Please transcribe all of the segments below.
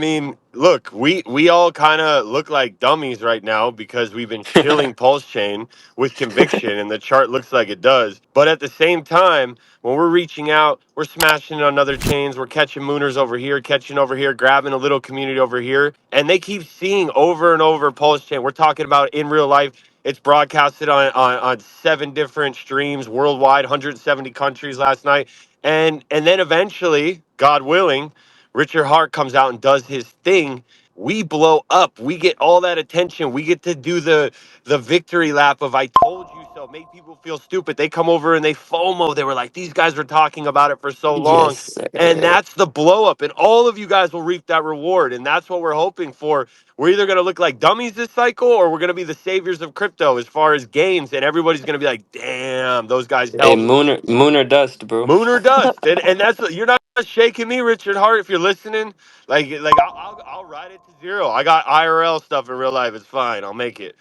mean, look, we all kind of look like dummies right now because we've been shilling Pulsechain with conviction, and the chart looks like it does. But at the same time, when we're reaching out, we're smashing on other chains. We're catching mooners over here, catching over here, grabbing a little community over here, and they keep seeing over and over Pulsechain. We're talking about in real life. It's broadcasted on 7 different streams worldwide, 170 countries last night. And then eventually, God willing, Richard Hart comes out and does his thing. We blow up. We get all that attention. We get to do the victory lap of "I told you so." Make people feel stupid. They come over and they FOMO. They were like, "These guys were talking about it for so Yes, long," and sir. that's the blow up. And all of you guys will reap that reward. And that's what we're hoping for. We're either going to look like dummies this cycle, or we're going to be the saviors of crypto as far as gains. And everybody's going to be like, "Damn, those guys Hey, held moon or dust, bro. moon or dust." And that's what you're not shaking me, Richard Hart. If you're listening, like I'll ride it to zero. I got IRL stuff in real life. It's fine. I'll make it.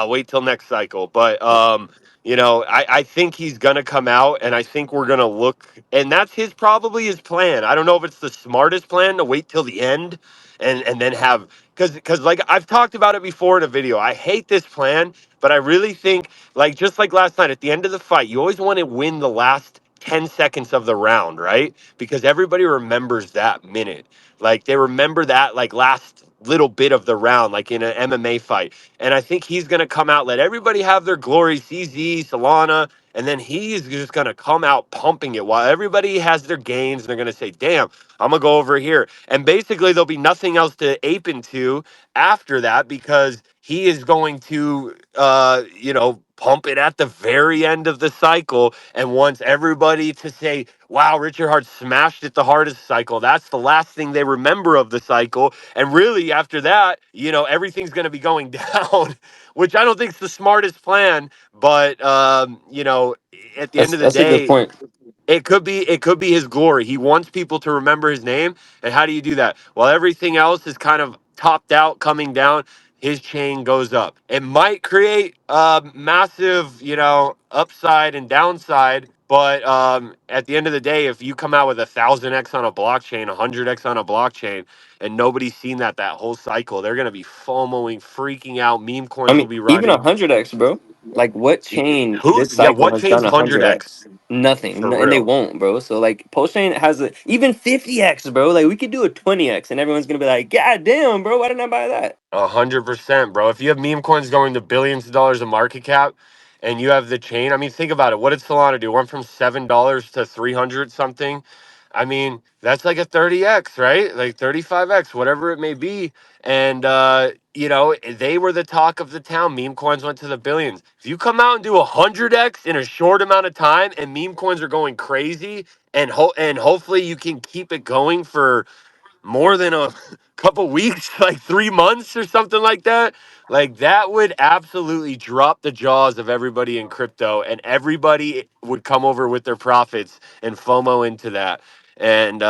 Wait till next cycle. But I think he's gonna come out, and I think we're gonna look, and that's probably his plan. I don't know if it's the smartest plan to wait till the end, and then have, because like I've talked about it before in a video. I hate this plan, but I really think, like, just like last night at the end of the fight, you always want to win the last 10 seconds of the round, right? Because everybody remembers that minute. Like, they remember that, like, last little bit of the round, like in an MMA fight. And I think he's going to come out, let everybody have their glory, CZ, Solana, and then he's just going to come out pumping it while everybody has their gains. And they're going to say, "Damn, I'm going to go over here." And basically, there'll be nothing else to ape into after that, because he is going to, pump it at the very end of the cycle and wants everybody to say, "Wow, Richard Hart smashed it the hardest cycle." That's the last thing they remember of the cycle. And really, after that, everything's going to be going down, which I don't think is the smartest plan. But, at the end of the That's a good day, point. it could be his glory. He wants people to remember his name. And how do you do that? Well, everything else is kind of topped out, coming down. His chain goes up. It might create massive, upside and downside. But at the end of the day, if you come out with 1,000x on a blockchain, 100x on a blockchain, and nobody's seen that whole cycle, they're gonna be FOMOing, freaking out. Meme I coins will mean, be even running. 100x, bro. Like, what chain Who? this Yeah, cycle what has done chain's 100x? 100x Nothing, for and they real? won't, bro. So like, Postchain has even 50x, bro. Like, we could do a 20x, and everyone's gonna be like, "God damn, bro, why didn't I buy that?" 100%, bro. If you have meme coins going to billions of dollars of market cap, and you have the chain, I mean, think about it. What did Solana do? Went from $7 to 300 something. I mean, that's like a 30x, right? Like 35x, whatever it may be. And they were the talk of the town. Meme coins went to the billions. If you come out and do 100x in a short amount of time, and meme coins are going crazy, and hopefully you can keep it going for more than a couple weeks, like 3 months or something like that, like that would absolutely drop the jaws of everybody in crypto, and everybody would come over with their profits and FOMO into that. And,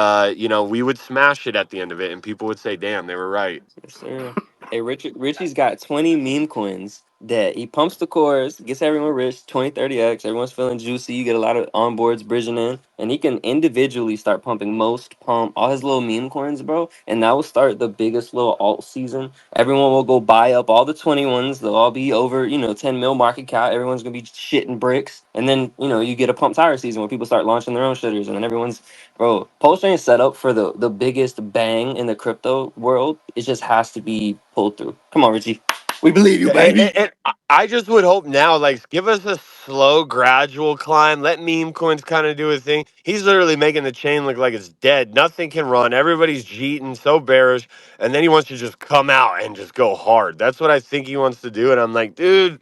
we would smash it at the end of it, and people would say, "Damn, they were right." Yes, sir. Hey, Richie's got 20 meme coins that he pumps the cores, gets everyone rich, 20, 30x. Everyone's feeling juicy. You get a lot of onboards bridging in. And he can individually start pumping pump all his little meme coins, bro. And that will start the biggest little alt season. Everyone will go buy up all the 21s. They'll all be over, 10 mil market cap. Everyone's going to be shitting bricks. And then, you get a pump tire season where people start launching their own shitters. And then everyone's Bro, Pulsechain is set up for the biggest bang in the crypto world. It just has to be pulled through. Come on, Richie. We believe you, baby. And I just would hope now, like, give us a slow, gradual climb. Let meme coins kind of do a thing. He's literally making the chain look like it's dead. Nothing can run. Everybody's cheating, so bearish. And then he wants to just come out and just go hard. That's what I think he wants to do. And I'm like, dude,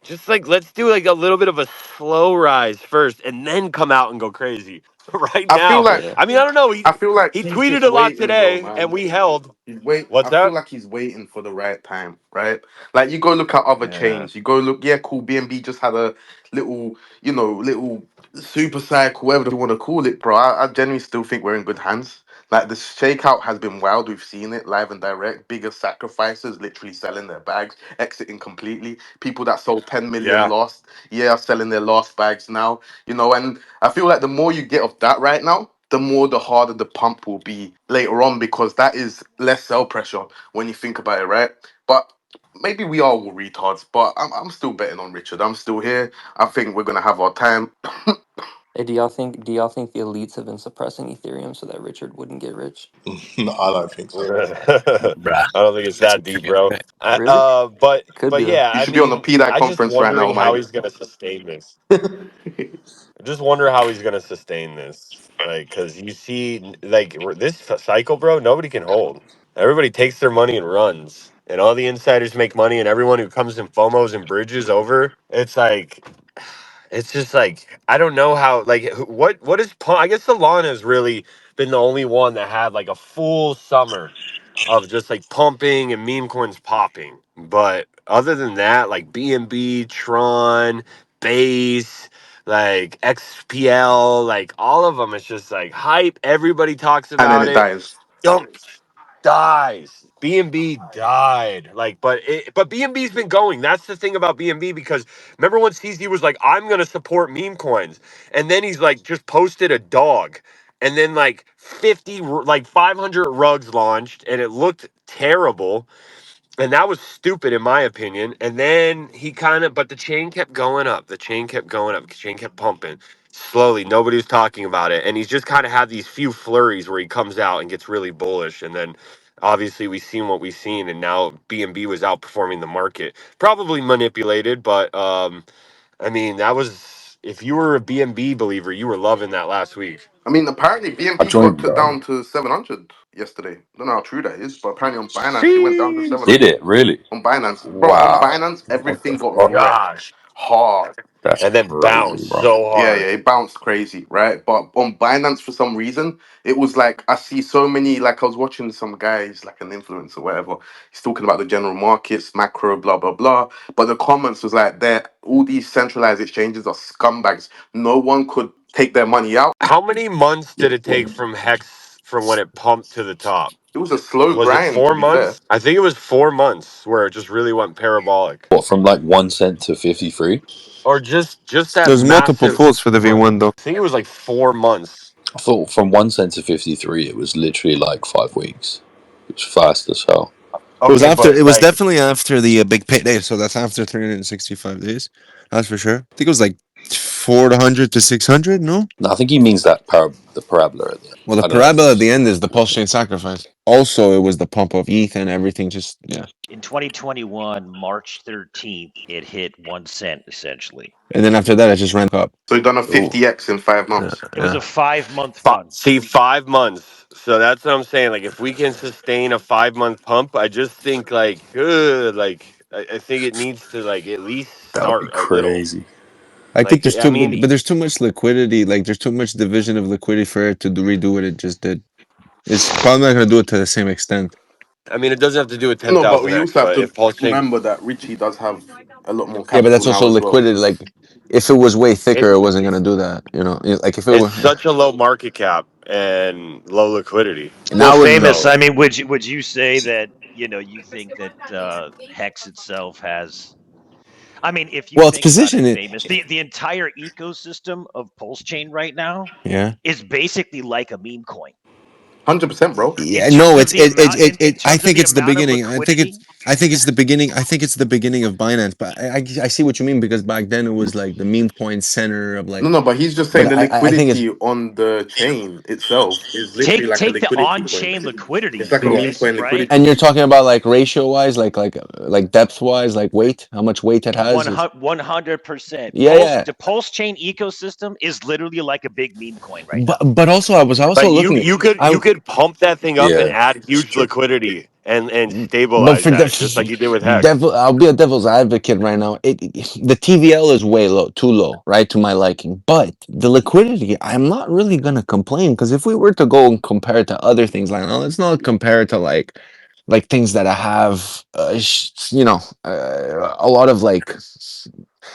just like, let's do like a little bit of a slow rise first, and then come out and go crazy. Right I feel now, like Yeah. I mean, I don't know. He I feel like he he's tweeted just a lot waiting though, today, and man. we held. What's I feel that? like he's waiting for the right time, right? Like, you go look at other Yeah. chains. You go look, yeah, cool. BNB just had a little, little super cycle, whatever you want to call it, bro. I genuinely still think we're in good hands. Like, the shakeout has been wild. We've seen it live and direct. Bigger sacrifices literally selling their bags, exiting completely. People that sold 10 million Yeah. lost, yeah, are selling their last bags now. And I feel like the more you get of that right now, the more the harder the pump will be later on, because that is less sell pressure when you think about it, right? But maybe we are all retards, but I'm still betting on Richard. I'm still here. I think we're gonna have our time. Hey, do y'all think the elites have been suppressing Ethereum so that Richard wouldn't get rich? No, I don't think so. I Bruh. don't think it's that deep, bro. Really? Could But be though. yeah, You I should be on the mean, pdai I just conference right now, wondering how Mike. he's gonna sustain this. I just wonder how he's gonna sustain this, like, because you see, like this cycle, bro. Nobody can hold. Everybody takes their money and runs, and all the insiders make money, and everyone who comes in FOMOs and bridges over. It's like, it's just like I don't know how. Like, what is? I guess Solana has really been the only one that had like a full summer of just like pumping and meme coins popping. But other than that, like BNB, Tron, Base, like XPL, like all of them, it's just like hype. Everybody talks And then about it it. dies. Don't dies. B&B died. Like, but B&B's been going. That's the thing about B&B, because remember when CZ was like, I'm gonna support meme coins, and then he's like just posted a dog, and then like 500 rugs launched, and it looked terrible, and that was stupid in my opinion. And then he kind of, but the chain kept going up. The chain kept going up. The chain kept pumping slowly. Nobody was talking about it, and he's just kind of had these few flurries where he comes out and gets really bullish, and then obviously we've seen what we've seen, and now BNB was outperforming the market, probably manipulated, but I mean that was, if you were a BNB believer, you were loving that last week. I mean, apparently I BNB got joined, to bro. down to 700 yesterday. Don't know how true that is, but apparently on Binance it went down to Sheesh. Did 700. it really? On Binance, bro, on Wow. Binance What the everything got fuck? wrecked Gosh. hard. That's And then crazy, bounced bro. so Yeah, yeah, hard. it bounced crazy, right? But on Binance, for some reason, it was like I see so many. Like I was watching some guys, like an influencer, whatever. He's talking about the general markets, macro, blah blah blah. But the comments was like, "That all these centralized exchanges are scumbags. No one could take their money out." How many months Yeah. did it take from Hex from when it pumped to the top? It was a slow Was it grind, to four be fair. months? I think it was 4 months where it just really went parabolic. What, from like 1 cent to 53? Or just that There's multiple massive folds for the run. V1 though. I think it was like 4 months. I thought from 1 cent to 53, it was literally like 5 weeks. It was fast as hell. It was Okay, after. but It was like, definitely after the big payday. So that's after 365 days. That's for sure. I think it was like 400 to 600. No. No, I think he means that the parabola at the end. Well, the I don't know if parabola at it's. the end is the Pulsechain sacrifice. Also, it was the pump of ETH and everything. Just yeah. In 2021, March 13th, it hit 1 cent essentially. And then after that, it just ran up. So he done a Oh, 50x in five Yeah. months. It was Yeah. a 5 month run. see, 5 months. So that's what I'm saying. Like, if we can sustain a 5 month pump, I just think like, good. Like, I think it needs to like at least that would be start a little. crazy. I think Like, there's I too, mean, but there's too much liquidity. Like there's too much division of liquidity for it to redo what it just did. It's probably not gonna do it to the same extent. it doesn't have to do with No, but we 10,000x, also have but to if Pulse Chain, remember that Richie does have a lot more Yeah, but capital that's now also as well. liquidity. Like if it was way thicker, it it's wasn't gonna do that. You know, like if it it's were such a low market cap and low liquidity. Well, now, it famous. So I mean, would you say that you think that Hex itself has? I mean, if you well, it's think about it, positioned. famous, the entire ecosystem of Pulse Chain right now Yeah. is basically like a meme coin 100%, bro. in Yeah, no, terms of the amount in I terms of think the it's the amount of beginning. liquidity. I think it's the beginning. I think it's the beginning of Binance. But I see what you mean because back then it was like the meme coin center of No, like. no, but he's just But saying the I think it's liquidity on the chain itself is literally like a Take the liquidity coin. on-chain liquidity, It's like a yeah. meme famous, coin right? liquidity. And you're talking about like ratio wise, like depth wise, like weight, how much weight it has. Is, 100%. yeah, yeah. The Pulse Chain ecosystem is literally like a big meme coin right now. But also I was also like you looking at you could I you could pump that thing up and Yeah, add it's huge true. liquidity and but stabilize for the that just like you did with Hex. devil, I'll be a devil's advocate right now. The TVL is way low, too low, right to my liking. But the liquidity, I'm not really gonna complain because if we were to go and compare it to other things, like now let's not compare it to like things that I have, a lot of like.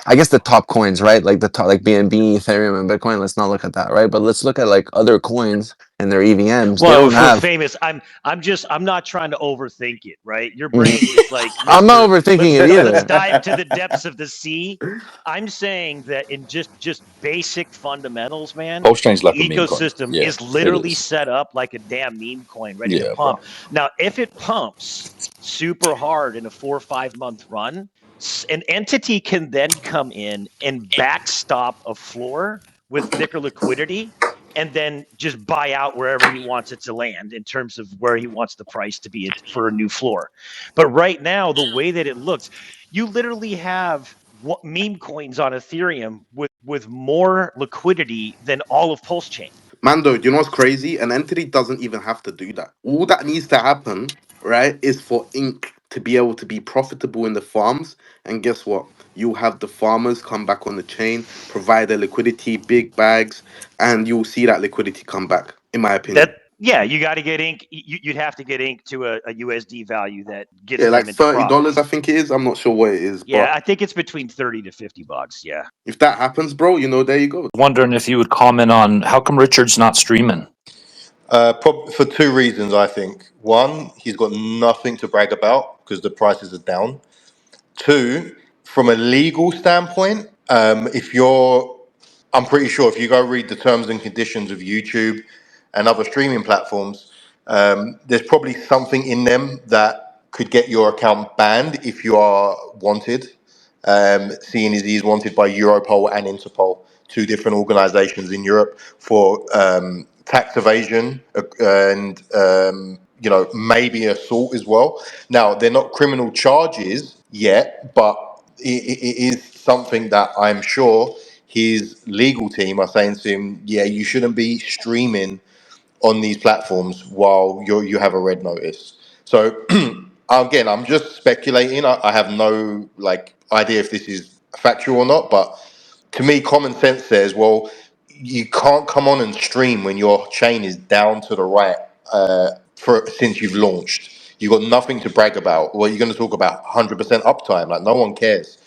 I guess the top coins, right? Like the top, like BNB, Ethereum, and Bitcoin. Let's not look at that, right? But let's look at like other coins and their EVMs. They Well, don't for have. famous, I'm not trying to overthink it, right? Your brain is like, I'm not Mister. overthinking it Let's either. dive to the depths of the sea. I'm saying that in just basic fundamentals, man, Pulsechain's the like a meme coin. ecosystem Yeah, is it literally is. set up like a damn meme coin, ready to Yeah, bro. pump. Now, if it pumps super hard in a 4 or 5 month run, an entity can then come in and backstop a floor with thicker liquidity and then just buy out wherever he wants it to land in terms of where he wants the price to be for a new floor. But right now, the way that it looks, you literally have meme coins on Ethereum with more liquidity than all of Pulsechain. Mando, do you know what's crazy? An entity doesn't even have to do that. All that needs to happen, right, is for Inc. to be able to be profitable in the farms. And guess what? You'll have the farmers come back on the chain, provide their liquidity, big bags, and you'll see that liquidity come back, in my opinion. That Yeah, you got to get Inc. You'd have to get Inc. to a USD value that gets Yeah, like them into $30, profit. I think it is. I'm not sure what it is, Yeah, but I think it's between 30 to $50. Yeah. if that happens, bro, there you go. Wondering if you would comment on how come Richard's not streaming? For two reasons, I think. One, he's got nothing to brag about because the prices are down. Two, from a legal standpoint, if you're, I'm pretty sure if you go read the terms and conditions of YouTube and other streaming platforms, there's probably something in them that could get your account banned if you are wanted. Seeing as he's wanted by Europol and Interpol, two different organisations in Europe for tax evasion and maybe assault as well. Now they're not criminal charges yet, but it is something that I'm sure his legal team are saying to him, yeah, you shouldn't be streaming on these platforms while you have a red notice. So again, I'm just speculating. I have no idea if this is factual or not, but to me, common sense says, well, you can't come on and stream when your chain is down to the right since you've launched. You've got nothing to brag about. Well, you're going to talk about 100% uptime. Like, no one cares.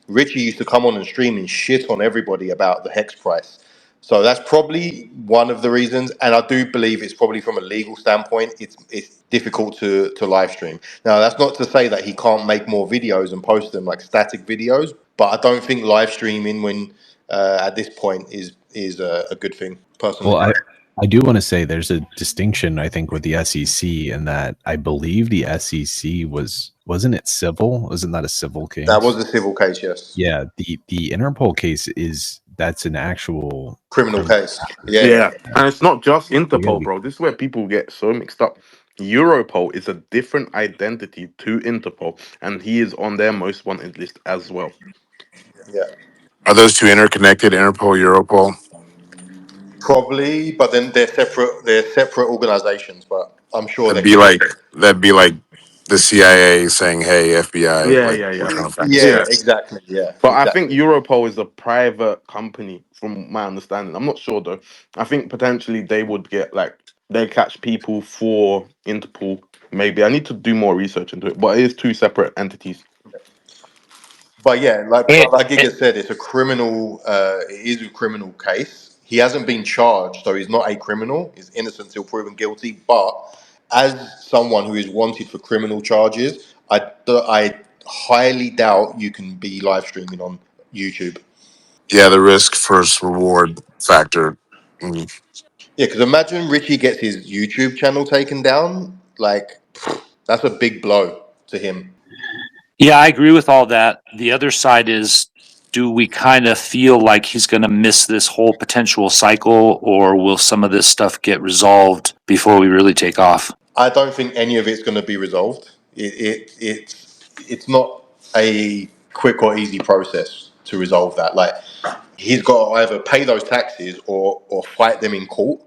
Richie used to come on and stream and shit on everybody about the hex price. So that's probably one of the reasons, and I do believe it's probably from a legal standpoint. It's difficult to live stream. Now that's not to say that he can't make more videos and post them like static videos, but I don't think live streaming when at this point is a good thing personally. Well, I do want to say there's a distinction, I think, with the SEC in that I believe the SEC wasn't it civil? Wasn't that a civil case? That was a civil case, yes. Yeah, the Interpol case that's an actual Criminal case. Yeah, yeah. Yeah, and it's not just So yeah, Interpol, bro. This is where people get so mixed up. Europol is a different identity to Interpol, and he is on their most wanted list as well. Yeah. Are those two interconnected, Interpol, Europol? Probably, but then they're separate. They're separate organizations, but I'm sure they're connected. That'd be like the CIA saying, "Hey, FBI, Yeah, like yeah, we're yeah. trying to track this Yeah, guy." Yeah. exactly. Yeah, But I think exactly. Europol is a private company, from my understanding. I'm not sure though. I think potentially they would get they catch people for Interpol. Maybe I need to do more research into it, but it is two separate entities. But yeah, And, like Giga said, it's a criminal. It is a criminal case. He hasn't been charged, so he's not a criminal. He's innocent till proven guilty. But as someone who is wanted for criminal charges, I highly doubt you can be live streaming on YouTube. Yeah, the risk versus reward factor. Mm. Yeah, because imagine Richie gets his YouTube channel taken down. Like, that's a big blow to him. yeah, I agree with all that. The other side is, do we kind of feel like he's going to miss this whole potential cycle, or will some of this stuff get resolved before we really take off? I don't think any of it's going to be resolved. It's not a quick or easy process to resolve that. Like, he's got to either pay those taxes or fight them in court.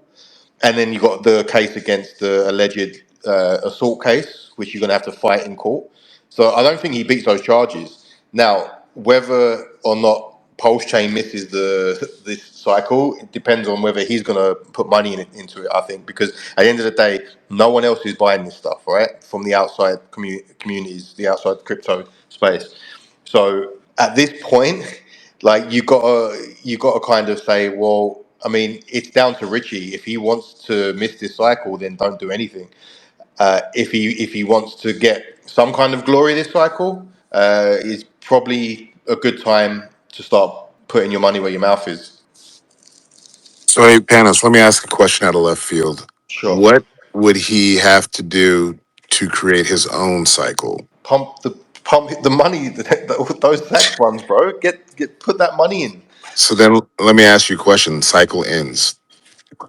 And then you got the case against the alleged assault case, which you're going to have to fight in court. So I don't think he beats those charges. Now, whether or not Pulsechain misses this cycle, it depends on whether he's going to put money into it. I think because at the end of the day, no one else is buying this stuff, right? From the outside communities, the outside crypto space. So at this point, Like you gotta kind of say, well, I mean, it's down to Richie. If he wants to miss this cycle, then don't do anything. If he wants to get some kind of glory this cycle, is probably a good time to start putting your money where your mouth is. So, hey, Panos, let me ask a question out of left field. Sure. What would he have to do to create his own cycle? Pump the money. Those tax funds, bro. Get put that money in. So then let me ask you a question. Cycle ends,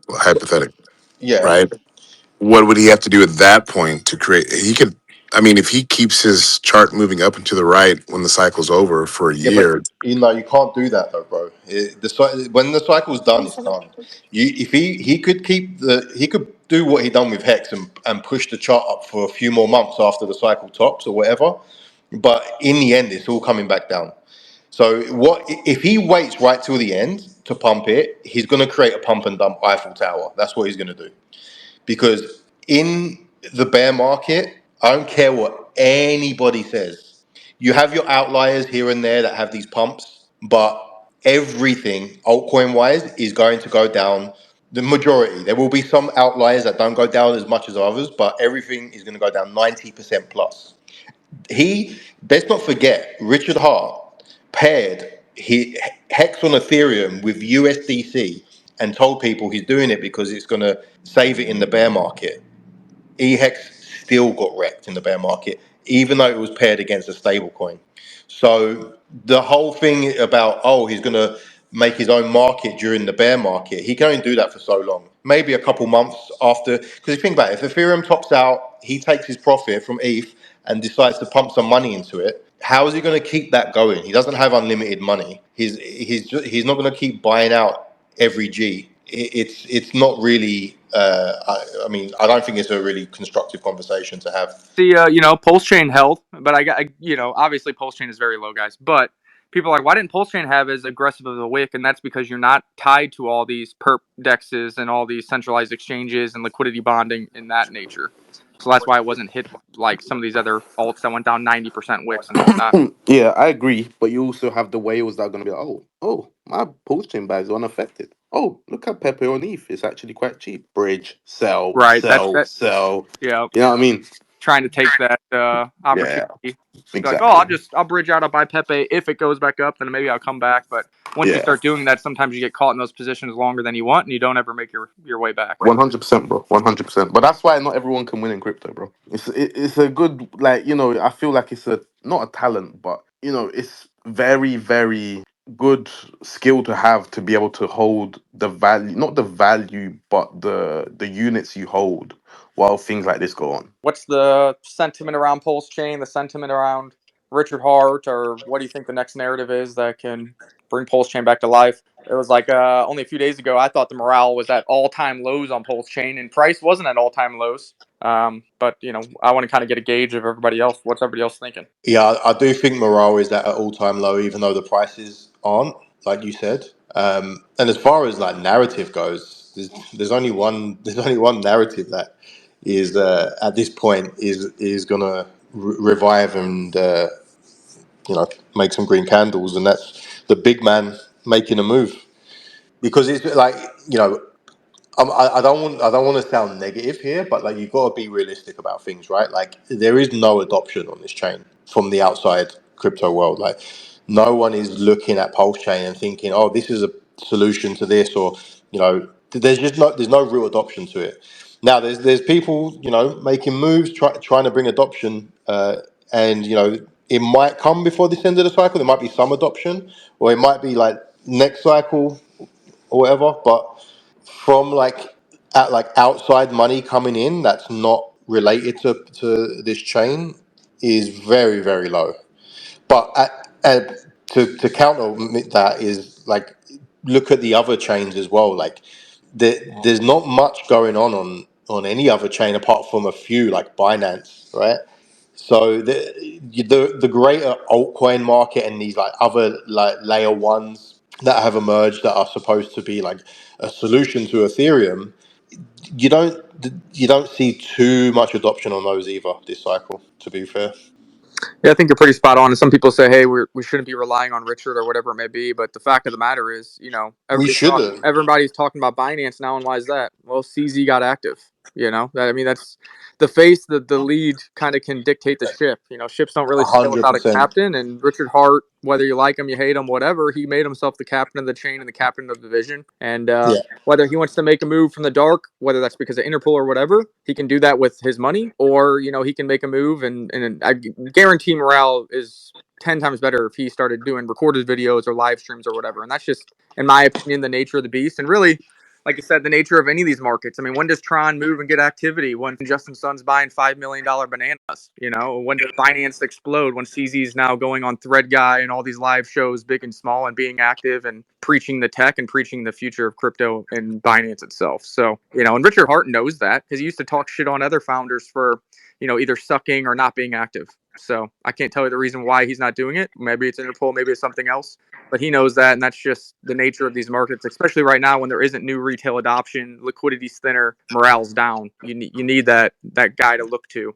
hypothetically, Yeah. right? What would he have to do at that point to create? He could, I mean, if he keeps his chart moving up and to the right when the cycle's over for a Yeah, but year, you can't do that though, bro. When the cycle's done, it's done. If he could he could do what he done with Hex and push the chart up for a few more months after the cycle tops or whatever. But in the end, it's all coming back down. So what if he waits right till the end to pump it? He's going to create a pump and dump Eiffel Tower. That's what he's going to do. Because in the bear market, I don't care what anybody says. You have your outliers here and there that have these pumps, but everything altcoin wise is going to go down. The majority. There will be some outliers that don't go down as much as others, but everything is going to go down 90% plus. Let's not forget, Richard Hart paired Hex on Ethereum with USDC and told people he's doing it because it's going to save it in the bear market. EHEX still got wrecked in the bear market, even though it was paired against a stable coin. So the whole thing about, oh, he's going to make his own market during the bear market, he can only do that for so long. Maybe a couple months after, because if you think about it, if Ethereum tops out, he takes his profit from ETH and decides to pump some money into it. How is he going to keep that going? He doesn't have unlimited money. He's not going to keep buying out every G. It's not really. I mean, I don't think it's a really constructive conversation to have. The Pulsechain held, but obviously Pulsechain is very low, guys. But people are like, why didn't Pulsechain have as aggressive of a wick? And that's because you're not tied to all these perp dexes and all these centralized exchanges and liquidity bonding in that nature. So that's why it wasn't hit like some of these other alts that went down 90% wicks and whatnot. Yeah, I agree. But you also have the whales that are going to be like, my pulse chain bag is unaffected. Oh, look at Pepe on ETH. It's actually quite cheap. Bridge, sell, Right. That's sell, that. sell. Yeah. You know what I mean? Trying to take that Yeah, opportunity. Be like, exactly. I'll bridge out, I'll buy Pepe. If it goes back up, then maybe I'll come back. But once you Yeah. start doing that, sometimes you get caught in those positions longer than you want, and you don't ever make your way back. 100%, bro. 100%. But that's why not everyone can win in crypto, bro. It's a good, like, I feel like it's a not a talent, but it's very, very good skill to have to be able to hold the value, not the value, but the units you hold while things like this go on. What's the sentiment around Pulsechain? The sentiment around Richard Hart, or what do you think the next narrative is that can bring Pulsechain back to life? It was like only a few days ago, I thought the morale was at all-time lows on Pulsechain, and price wasn't at all-time lows. But I want to kind of get a gauge of everybody else. What's everybody else thinking? Yeah, I do think morale is at an all-time low, even though the prices aren't, like you said. And as far as like narrative goes, there's only one narrative that is at this point is gonna revive and make some green candles, and that's the big man making a move. Because it's like I don't want to sound negative here, but like you've got to be realistic about things, right? Like there is no adoption on this chain from the outside crypto world. Like no one is looking at Pulse Chain and thinking, oh, this is a solution to this, or there's no real adoption to it. Now there's people making moves, trying to bring adoption, and it might come before this end of the cycle. There might be some adoption, or it might be like next cycle or whatever, but from like outside money coming in that's not related to this chain is very, very low. But to counter that is like look at the other chains as well. Like there's not much going on any other chain apart from a few like Binance, right? So the greater altcoin market and these like other like layer ones that have emerged that are supposed to be like a solution to Ethereum, you don't see too much adoption on those either this cycle. To be fair, Yeah, I think you're pretty spot on. And some people say, "Hey, we shouldn't be relying on Richard or whatever it may be." But the fact of the matter is, We shouldn't. everybody's talking about Binance now, and why is that? Well, CZ got active. That's the face. The lead kind of can dictate the ship. Ships don't really sail without a 100%. captain. And Richard Hart, whether you like him, you hate him, whatever, he made himself the captain of the chain and the captain of the division. And Yeah. whether he wants to make a move from the dark, whether that's because of Interpol or whatever, he can do that with his money, or he can make a move, and I guarantee morale is 10 times better if he started doing recorded videos or live streams or whatever. And that's just, in my opinion, the nature of the beast. And really, like you said, the nature of any of these markets. I mean, when does Tron move and get activity? When Justin Sun's buying $5 million bananas? When does Binance explode? When CZ's now going on Thread Guy and all these live shows, big and small, and being active and preaching the tech and preaching the future of crypto and Binance itself. So, and Richard Hart knows that because he used to talk shit on other founders for, either sucking or not being active. So I can't tell you the reason why he's not doing it. Maybe it's Interpol, maybe it's something else. But he knows that, and that's just the nature of these markets, especially right now when there isn't new retail adoption, liquidity's thinner, morale's down. You need that guy to look to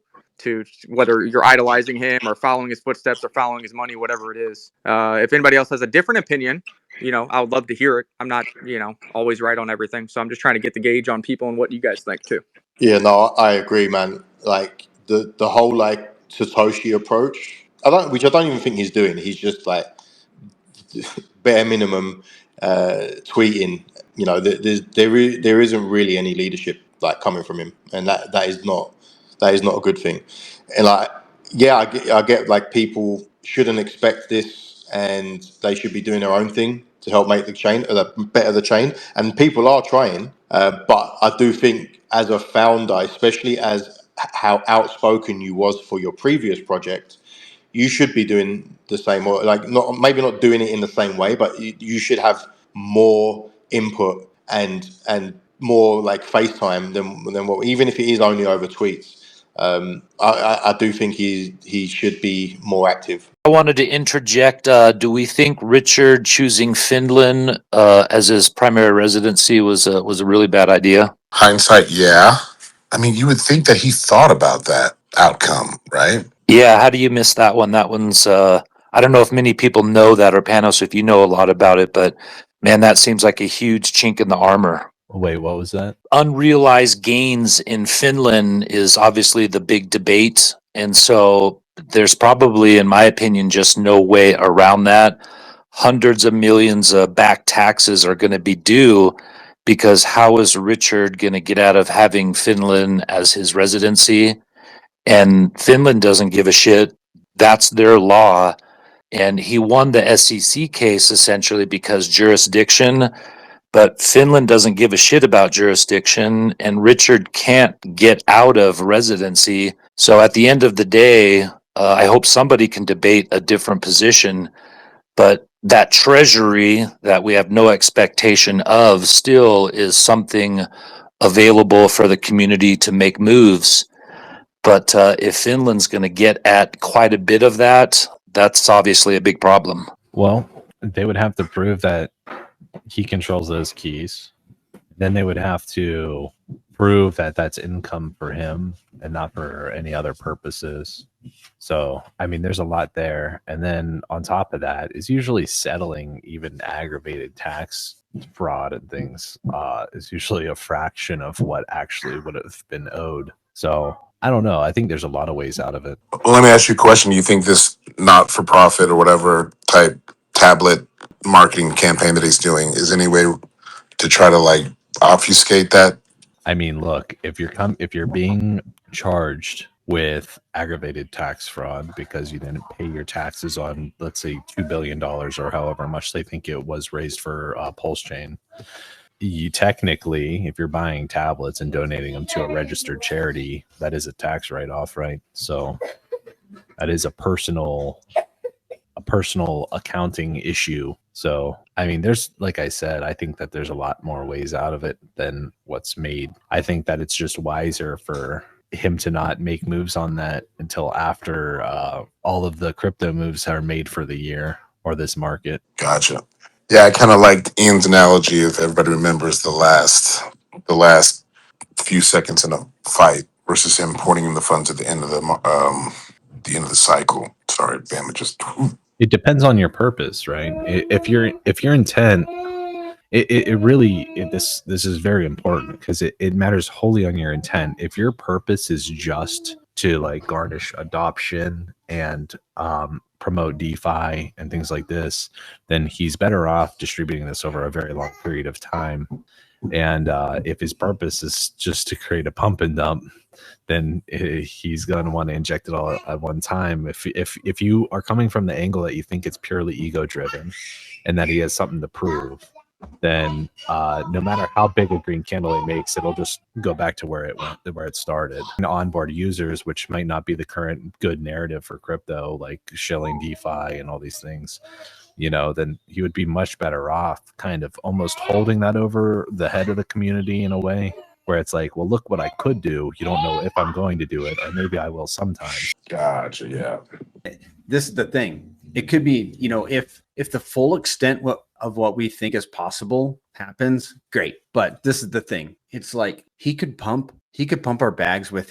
whether you're idolizing him or following his footsteps or following his money, whatever it is. If anybody else has a different opinion, I would love to hear it. I'm not, always right on everything. So I'm just trying to get the gauge on people and what you guys think too. Yeah, no, I agree, man. Like the whole like Satoshi approach, which I don't even think he's doing. He's just like bare minimum tweeting. There isn't really any leadership like coming from him, and that is not a good thing. And like, yeah, I get like people shouldn't expect this, and they should be doing their own thing to help make the chain better the chain. And people are trying, but I do think as a founder, especially as how outspoken you was for your previous project, you should be doing the same, or like not maybe not doing it in the same way, but you should have more input and more like FaceTime than what, even if it is only over tweets. I do think he should be more active. I wanted to interject. Do we think Richard choosing Finland as his primary residency was a really bad idea? Hindsight, yeah. I mean, you would think that he thought about that outcome, right? Yeah, how do you miss that one? That one's I don't know if many people know that, or Panos, if you know a lot about it, but man, that seems like a huge chink in the armor. Wait, what was that? Unrealized gains in Finland is obviously the big debate. And so there's probably, in my opinion, just no way around that. Hundreds of millions of back taxes are going to be due, because how is Richard going to get out of having Finland as his residency? And Finland doesn't give a shit. That's their law. And he won the SEC case essentially because jurisdiction, but Finland doesn't give a shit about jurisdiction, and Richard can't get out of residency. So at the end of the day, I hope somebody can debate a different position, but that treasury that we have no expectation of still is something available for the community to make moves. But if Finland's going to get at quite a bit of that, that's obviously a big problem. Well, they would have to prove that he controls those keys. Then they would have to prove that that's income for him and not for any other purposes. So, I mean, there's a lot there. And then on top of that is usually settling even aggravated tax fraud and things is usually a fraction of what actually would have been owed. So I don't know. I think there's a lot of ways out of it. Well, let me ask you a question. Do you think this not for profit or whatever type tablet marketing campaign that he's doing is any way to try to like obfuscate that? I mean, look, if you're being charged with aggravated tax fraud because you didn't pay your taxes on, let's say, $2 billion or however much they think it was raised for Pulsechain, you technically, if you're buying tablets and donating them to a registered charity, that is a tax write-off, right? So that is a personal accounting issue. So, I mean, there's, like I said, I think that there's a lot more ways out of it than what's made. I think that it's just wiser for him to not make moves on that until after all of the crypto moves are made for the year or this market. Gotcha. Yeah, I kind of liked Ian's analogy, if everybody remembers the last few seconds in a fight versus him pouring in the funds at the end of the cycle Sorry, Bama just. It depends on your purpose, right? If your intent, it really this is very important because it matters wholly on your intent. If your purpose is just to like garnish adoption and promote DeFi and things like this, then he's better off distributing this over a very long period of time. And if his purpose is just to create a pump and dump, then he's going to want to inject it all at one time. If you are coming from the angle that you think it's purely ego driven and that he has something to prove, then no matter how big a green candle he makes, it'll just go back to where it started. And onboard users, which might not be the current good narrative for crypto, like shilling DeFi and all these things, then you would be much better off kind of almost holding that over the head of the community in a way where it's like, well, look what I could do. You don't know if I'm going to do it, or maybe I will sometime. Gotcha. Yeah. This is the thing. It could be, if the full extent of what we think is possible happens, great. But this is the thing. It's like he could pump our bags with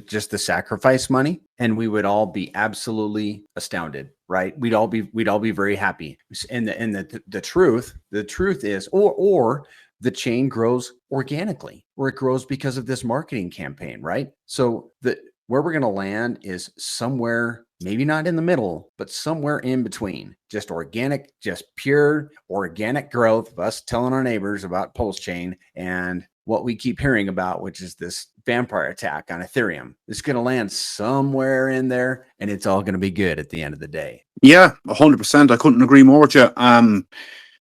just the sacrifice money, and we would all be absolutely astounded, right? We'd all be very happy. And the truth is, or the chain grows organically, or it grows because of this marketing campaign, right? So where we're going to land is somewhere, maybe not in the middle, but somewhere in between. Just organic, just pure organic growth of us telling our neighbors about Pulsechain and what we keep hearing about, which is this vampire attack on Ethereum. It's going to land somewhere in there, and it's all going to be good at the end of the day. Yeah, 100%. I couldn't agree more with you.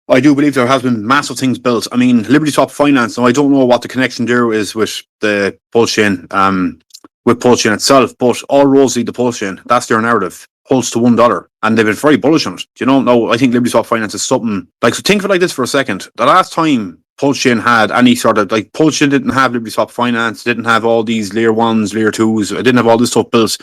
I do believe there has been massive things built. I mean, Liberty Top Finance. Now, I don't know what the connection there is with the Pulsechain, with Pulsechain itself, but all roads lead to Pulsechain. That's their narrative. Pulse to $1, and they've been very bullish on it. No, I think Liberty Top Finance is something like. So think of it like this for a second. The last time Pulsechain had any sort of like, Pulsechain didn't have Liberty Top Finance, didn't have all these layer 1s, layer 2s, it didn't have all this stuff built.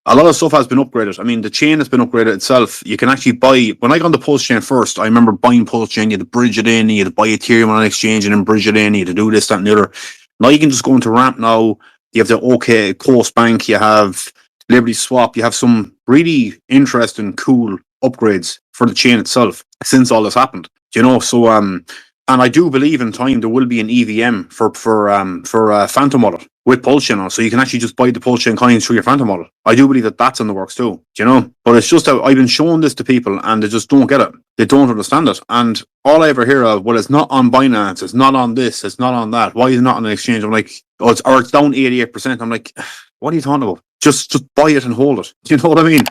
A lot of stuff has been upgraded. I mean, the chain has been upgraded itself. You can actually buy. When I got on the Pulsechain first, I remember buying Pulsechain. You had to bridge it in. You had to buy Ethereum on an exchange and then bridge it in. You had to do this, that, and the other. Now you can just go into Ramp now. You have the OK Coast Bank. You have Liberty Swap. You have some really interesting, cool upgrades for the chain itself since all this happened. So and I do believe in time there will be an EVM for Phantom Wallet with Pulsechain on, so you can actually just buy the Pulsechain coins through your Phantom Wallet. I do believe that that's in the works too. But it's just that I've been showing this to people and they just don't get it. They don't understand it. And all I ever hear of, well, it's not on Binance, it's not on this, it's not on that. Why is it not on an exchange? I'm like, it's down 88%. I'm like, what are you talking about? Just buy it and hold it. Do you know what I mean?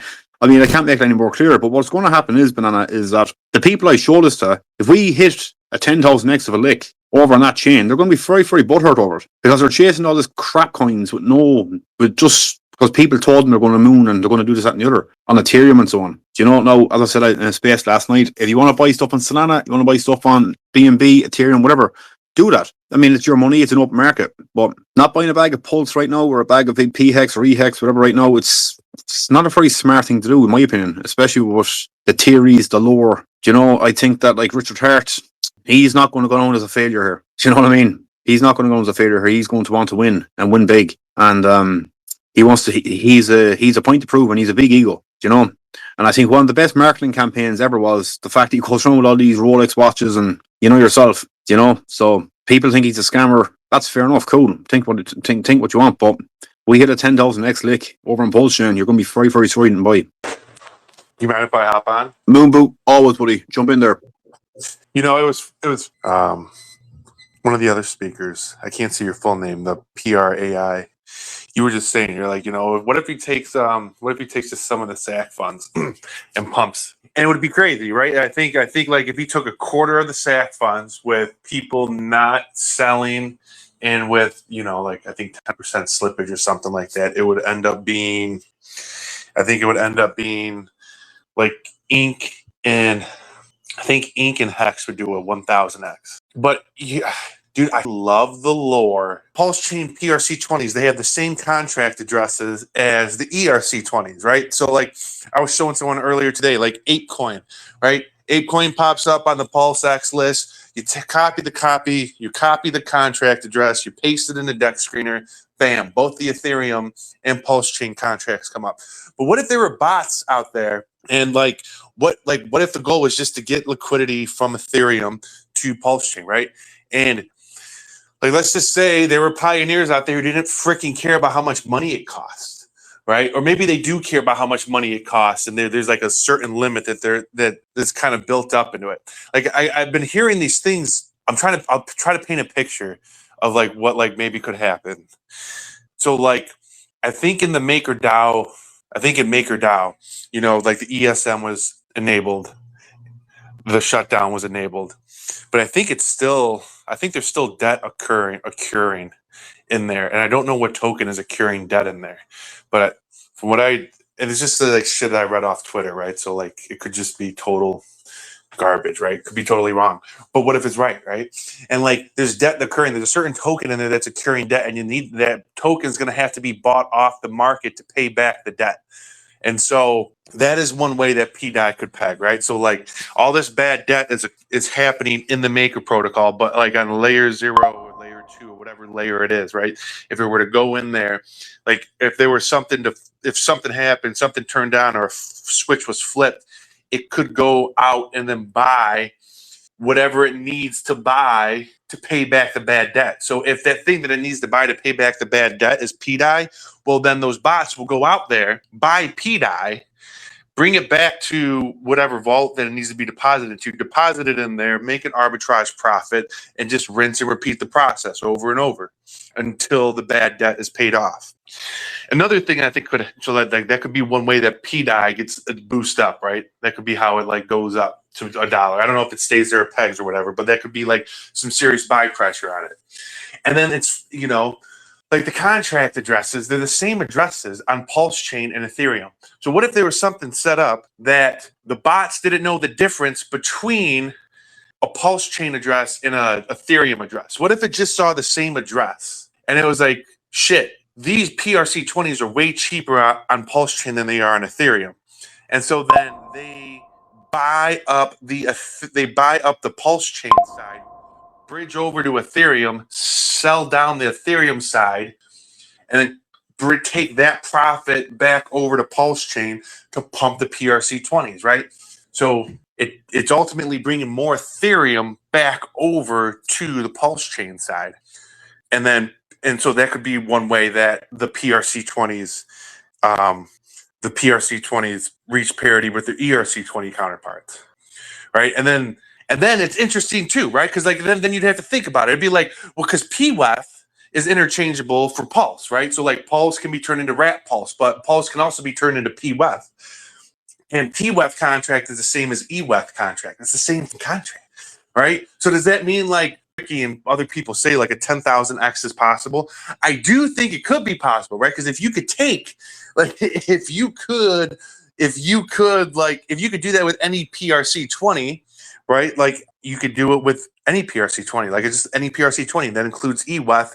I can't make it any more clear, but what's going to happen is, Banana, is that the people I show this to, if we hit a 10,000x of a lick over on that chain, they're going to be very, very butthurt over it because they're chasing all this crap coins with just because people told them they're going to moon and they're going to do this, that, and the other on Ethereum and so on. Now, as I said in a space last night, if you want to buy stuff on Solana, you want to buy stuff on BNB, Ethereum, whatever, do that. It's your money, it's an open market, but not buying a bag of Pulse right now or a bag of big P-Hex or E-Hex, whatever right now, it's not a very smart thing to do, in my opinion, especially with the theories, the lore. I think that like Richard Hart, he's not going to go down as a failure here. Do you know what I mean? He's not going to go down as a failure here. He's going to want to win and win big. And he wants to. He's a point to prove, and he's a big ego. And I think one of the best marketing campaigns ever was the fact that he goes around with all these Rolex watches, and yourself. So people think he's a scammer. That's fair enough. Cool. Think what you want, but we hit a 10,000x lick over in Pulsechain, you're going to be very, very sorry to buy. You mind if I hop on? Moonboot, always, buddy. Jump in there. It was one of the other speakers. I can't see your full name. The PRAI. You were just saying, you're like, what if he takes just some of the SAC funds and pumps? And it would be crazy, right? I think like if he took a quarter of the SAC funds with people not selling and with, like I think 10% slippage or something like that, it would end up being like Ink and Hex would do a 1000x. But yeah, dude, I love the lore. Pulsechain PRC20s, they have the same contract addresses as the ERC20s, right? So like I was showing someone earlier today, like ApeCoin, right? ApeCoin pops up on the PulseX list. You copy the contract address, you paste it in the deck screener, bam, both the Ethereum and Pulsechain contracts come up. But what if there were bots out there, and what if the goal was just to get liquidity from Ethereum to Pulsechain, right? And let's just say there were pioneers out there who didn't freaking care about how much money it costs, right? Or maybe they do care about how much money it costs, and there's like a certain limit that's kind of built up into it. Like I've been hearing these things. I'll try to paint a picture of what maybe could happen. So I think in MakerDAO, the ESM was enabled, the shutdown was enabled, but I think there's still debt occurring in there, and I don't know what token is occurring debt in there, but from what and it's just shit that I read off Twitter, right? So it could just be total garbage, right? Could be totally wrong, but what if it's right? And there's debt occurring, there's a certain token in there that's occurring debt, and you need that token is going to have to be bought off the market to pay back the debt. And so that is one way that pdai could peg, right? So all this bad debt is happening in the Maker protocol, but on layer 0 or layer 2 or whatever layer it is, right? If it were to go in there, if there was if something happened, something turned on, or a switch was flipped, it could go out and then buy whatever it needs to buy to pay back the bad debt. So if that thing that it needs to buy to pay back the bad debt is pdai, well, then those bots will go out there, buy pdai, bring it back to whatever vault that it needs to be deposited to, deposit it in there, make an arbitrage profit, and just rinse and repeat the process over and over until the bad debt is paid off. Another thing I think that could be one way that pdai gets a boost up, right? That could be how it goes up to $1. I don't know if it stays there or pegs or whatever, but that could be some serious buy pressure on it. And then it's the contract addresses, they're the same addresses on Pulsechain and Ethereum. So what if there was something set up that the bots didn't know the difference between a Pulsechain address and a Ethereum address? What if it just saw the same address and it was shit, these PRC20s are way cheaper on Pulsechain than they are on Ethereum. And so then they buy up the Pulsechain side, bridge over to Ethereum, sell down the Ethereum side, and then take that profit back over to Pulsechain to pump the PRC20s, right? So it's ultimately bringing more Ethereum back over to the Pulsechain side. And so that could be one way that the PRC20s reach parity with their ERC20 counterparts, right? And then it's interesting too, right? Because then you'd have to think about it. It'd be because PWEF is interchangeable for Pulse, right? So Pulse can be turned into Rat Pulse, but Pulse can also be turned into PWEF. And PWEF contract is the same as EWEF contract. It's the same contract, right? So does that mean Ricky and other people say a 10,000x is possible? I do think it could be possible, right? Because if you could take, if you could do that with any PRC20, right? You could do it with any PRC20, it's just any PRC20 that includes EWEF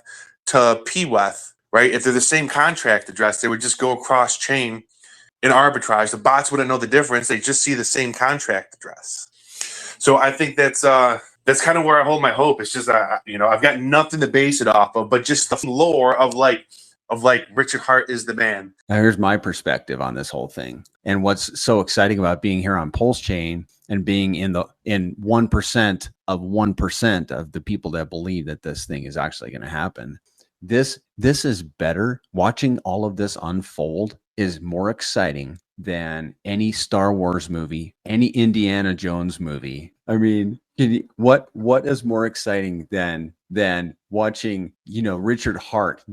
to PWEF, right? If they're the same contract address, they would just go across chain in arbitrage. The bots wouldn't know the difference. They just see the same contract address. So I think that's kind of where I hold my hope. It's just I've got nothing to base it off of, but just the lore of Richard Hart is the man. Now here's my perspective on this whole thing, and what's so exciting about being here on Pulsechain and being in 1% of 1% of the people that believe that this thing is actually going to happen. This is better. Watching all of this unfold is more exciting than any Star Wars movie, any Indiana Jones movie. I mean, what is more exciting than watching, Richard Hart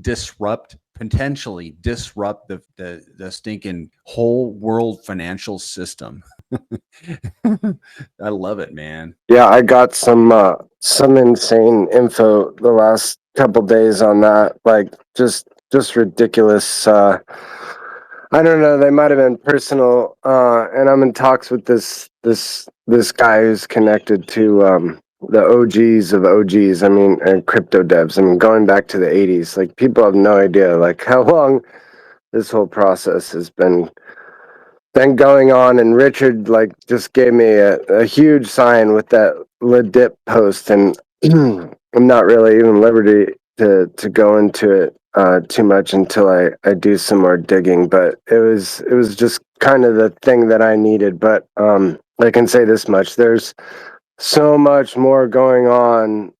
potentially disrupt the stinking whole world financial system? I love it, man. Yeah, I got some insane info the last couple days on that. Just ridiculous. I don't know. They might have been personal. And I'm in talks with this guy who's connected to the OGs of OGs. I mean, and crypto devs. I mean, going back to the 80s. People have no idea how long this whole process has been going on. And Richard just gave me a huge sign with that Ledip post, and I'm not really even liberty to go into it. too much until I do some more digging. But it was just kind of the thing that I needed. But I can say this much: there's so much more going on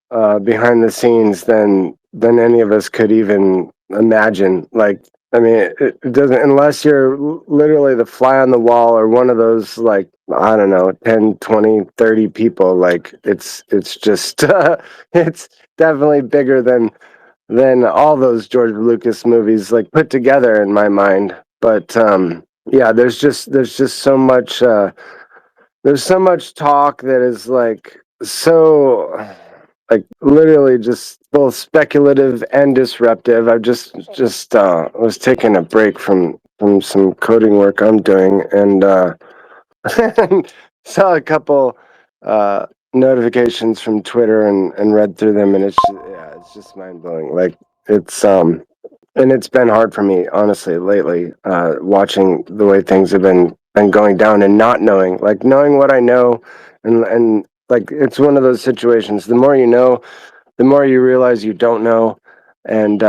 behind the scenes than any of us could even imagine. Like, I mean, it doesn't, unless you're literally the fly on the wall or one of those, like, I don't know, 10, 20, 30 people. Like, it's just it's definitely bigger than all those George Lucas movies, like, put together, in my mind. But yeah, there's just so much there's so much talk that is, like, so, like, literally just both speculative and disruptive. I just was taking a break from some coding work I'm doing, and saw a couple notifications from Twitter, and read through them, and it's just mind blowing. Like, it's and it's been hard for me, honestly, lately, watching the way things have been going down, and not knowing, like, knowing what I know, and like, it's one of those situations. The more you know, the more you realize you don't know, and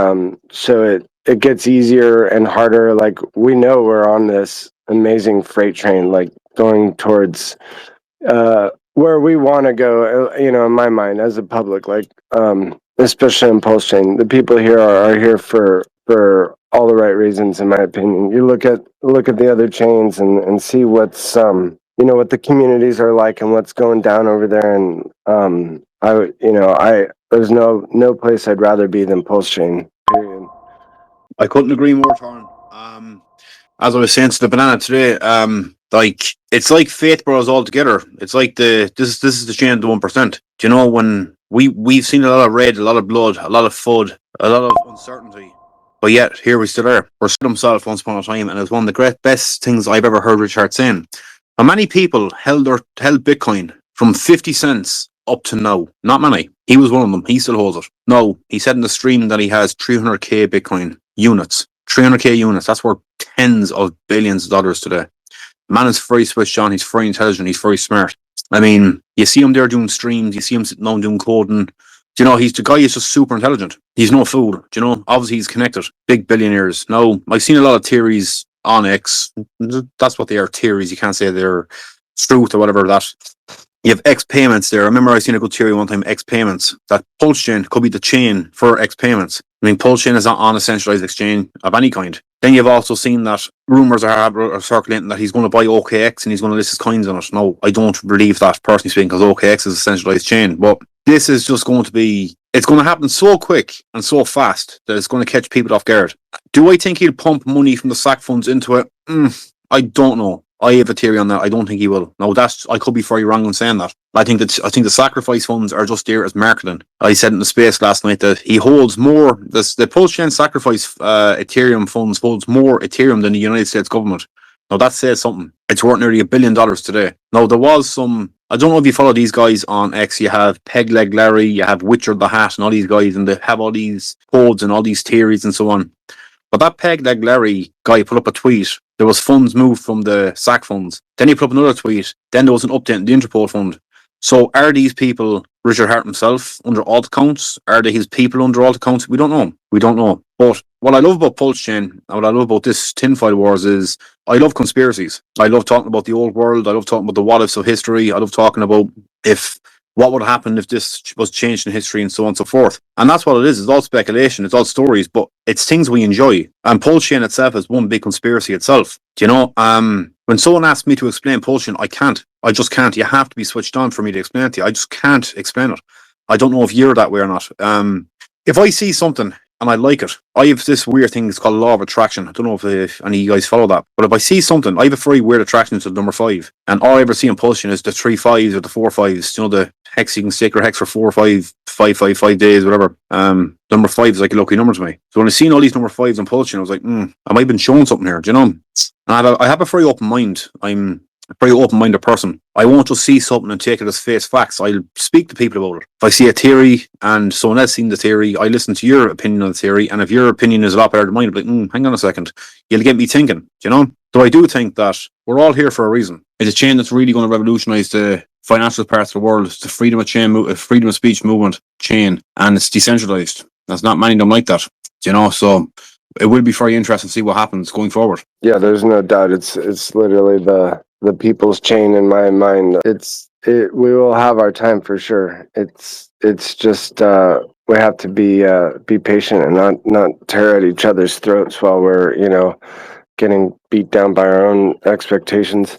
so it gets easier and harder. Like, we know we're on this amazing freight train, like, going towards where we want to go. In my mind, as a public, like, especially in Pulsechain, the people here are here for all the right reasons, in my opinion. You look at the other chains, and see what's what the communities are like, and what's going down over there, and there's no place I'd rather be than Pulsechain. Period. I couldn't agree more, Torn. As I was saying to the banana today, like, it's like Faith Bros all together. It's like this is the chain of the 1%. Do you know, when we've seen a lot of red, a lot of blood, a lot of FUD, a lot of uncertainty, but yet here we still are. We're still himself once upon a time, and it's one of the great best things I've ever heard Richard saying. How many people held Bitcoin from 50 cents up to now? Not many. He was one of them. He still holds it. No, he said in the stream that he has 300k Bitcoin units. 300k units. That's worth tens of billions of dollars today. Man is very switched on. He's very intelligent. He's very smart. I mean, you see him there doing streams. You see him sitting down doing coding. You know, he's the guy is just super intelligent. He's no fool. Do you know? Obviously, he's connected. Big billionaires. Now, I've seen a lot of theories on X. That's what they are, theories. You can't say they're truth or whatever. That you have X payments there. I remember I seen a good theory one time, X payments, that Pulsechain could be the chain for X payments. I mean, Pulsechain is not on a centralized exchange of any kind. Then you've also seen that rumors are circulating that he's going to buy OKX and he's going to list his coins on it. No, I don't believe that, personally speaking, because OKX is a centralized chain. But this is just going to be, it's going to happen so quick and so fast that it's going to catch people off guard. Do I think he'll pump money from the SAC funds into it? I don't know. I have a theory on that. I don't think he will. No, I could be very wrong in saying that. I think the Sacrafice funds are just there as marketing. I said in the space last night that he holds more. The Pulsechain Sacrafice Ethereum funds holds more Ethereum than the United States government. Now that says something. It's worth nearly $1 billion today. Now there was some. I don't know if you follow these guys on X. You have Pegleg Larry, you have Witcher the Hat, and all these guys, and they have all these codes and all these theories and so on. But that Pegleg Larry guy put up a tweet. There was funds moved from the SAC funds. Then he put up another tweet. Then there was an update in the Interpol fund. So are these people Richard Hart himself under alt accounts? Are they his people under alt accounts? We don't know. We don't know. But what I love about Pulsechain and what I love about this tinfoil wars is I love conspiracies. I love talking about the old world. I love talking about the what ifs of history. I love talking about what would happen if this was changed in history and so on and so forth. And that's what it is. It's all speculation. It's all stories, but it's things we enjoy. And Pulsechain itself is one big conspiracy itself. Do you know, when someone asks me to explain Pulsechain, I can't. I just can't. You have to be switched on for me to explain it to you. I just can't explain it. I don't know if you're that way or not. If I see something and I like it, I have this weird thing, it's called law of attraction. I don't know if any of you guys follow that, but if I see something, I have a very weird attraction to the number 5, and all I ever see in Pulsechain is the 3 5s or the 4 5s. You know, the hex, you can sacred hex for 4 5 5 5 5 days, whatever. Number 5 is like a lucky number to me. So when I seen all these number 5s in Pulsechain, I was like, I might have been showing something here, do you know? And I have a very open mind. I'm a very open-minded person. I won't just see something and take it as face facts. I'll speak to people about it. If I see a theory and someone else seen the theory, I listen to your opinion on the theory, and if your opinion is a lot better than mine, I'll be like, hang on a second. You'll get me thinking, do you know? So I do think that we're all here for a reason. It's a chain that's really going to revolutionise the financial parts of the world. It's the freedom of speech movement chain, and it's decentralised. There's not many of them like that. You know, so it will be very interesting to see what happens going forward. Yeah, there's no doubt. It's literally the people's chain in my mind. We will have our time for sure. It's just we have to be patient and not tear at each other's throats while we're getting beat down by our own expectations.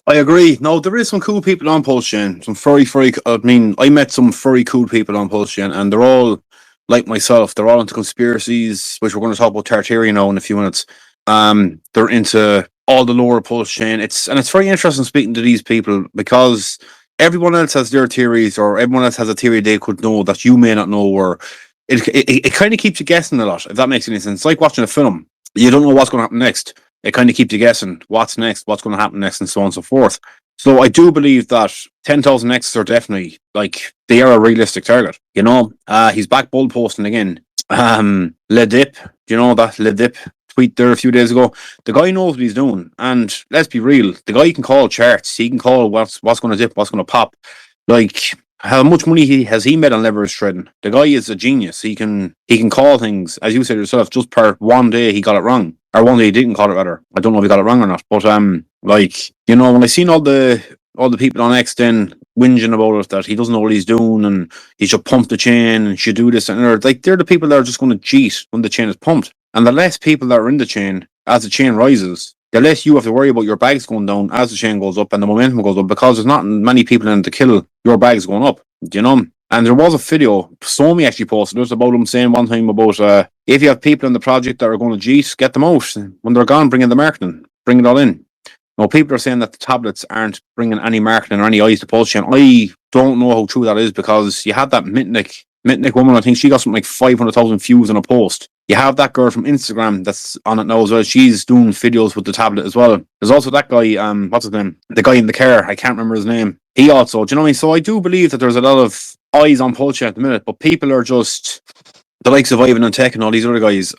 I agree. No, there is some cool people on Pulsechain. Some very. I mean, I met some very cool people on Pulsechain, and they're all like myself. They're all into conspiracies, which we're going to talk about Tartaria now in a few minutes. They're into all the lower Pulsechain. It's very interesting speaking to these people because everyone else has their theories, or everyone else has a theory they could know that you may not know, or it kind of keeps you guessing a lot. If that makes any sense, it's like watching a film. You don't know what's going to happen next. It kind of keeps you guessing what's next, what's going to happen next, and so on and so forth. So I do believe that 10,000 X's are definitely, like, they are a realistic target. You know, he's back bull posting again. Le Dip, do you know that Le Dip tweet there a few days ago? The guy knows what he's doing, and let's be real, the guy can call charts. He can call what's going to dip, what's going to pop. Like, how much money has he made on leverage trading? The guy is a genius. He can call things, as you said yourself, just per one day he got it wrong. Or one day he didn't call it, rather. I don't know if he got it wrong or not. But like, you know, when I seen all the people on X then whinging about it, that he doesn't know what he's doing and he should pump the chain and should do this, and they're the people that are just going to cheat when the chain is pumped. And the less people that are in the chain as the chain rises, the less you have to worry about your bags going down as the chain goes up and the momentum goes up, because there's not many people in it to kill your bags going up. Do you know? And there was a video, Somi actually posted it, about him saying one time about if you have people in the project that are going to cheat, get them out. When they're gone, bring in the marketing. Bring it all in. Now, people are saying that the tablets aren't bringing any marketing or any eyes to Pulsechain. I don't know how true that is, because you had that Mitnick woman, I think she got something like 500,000 views on a post. You have that girl from Instagram that's on it now as well. She's doing videos with the tablet as well. There's also that guy, what's his name? The guy in the car, I can't remember his name. He also, do you know what I mean? So I do believe that there's a lot of eyes on Pulsechain at the minute, but people are just the likes of Ivan and Tech and all these other guys.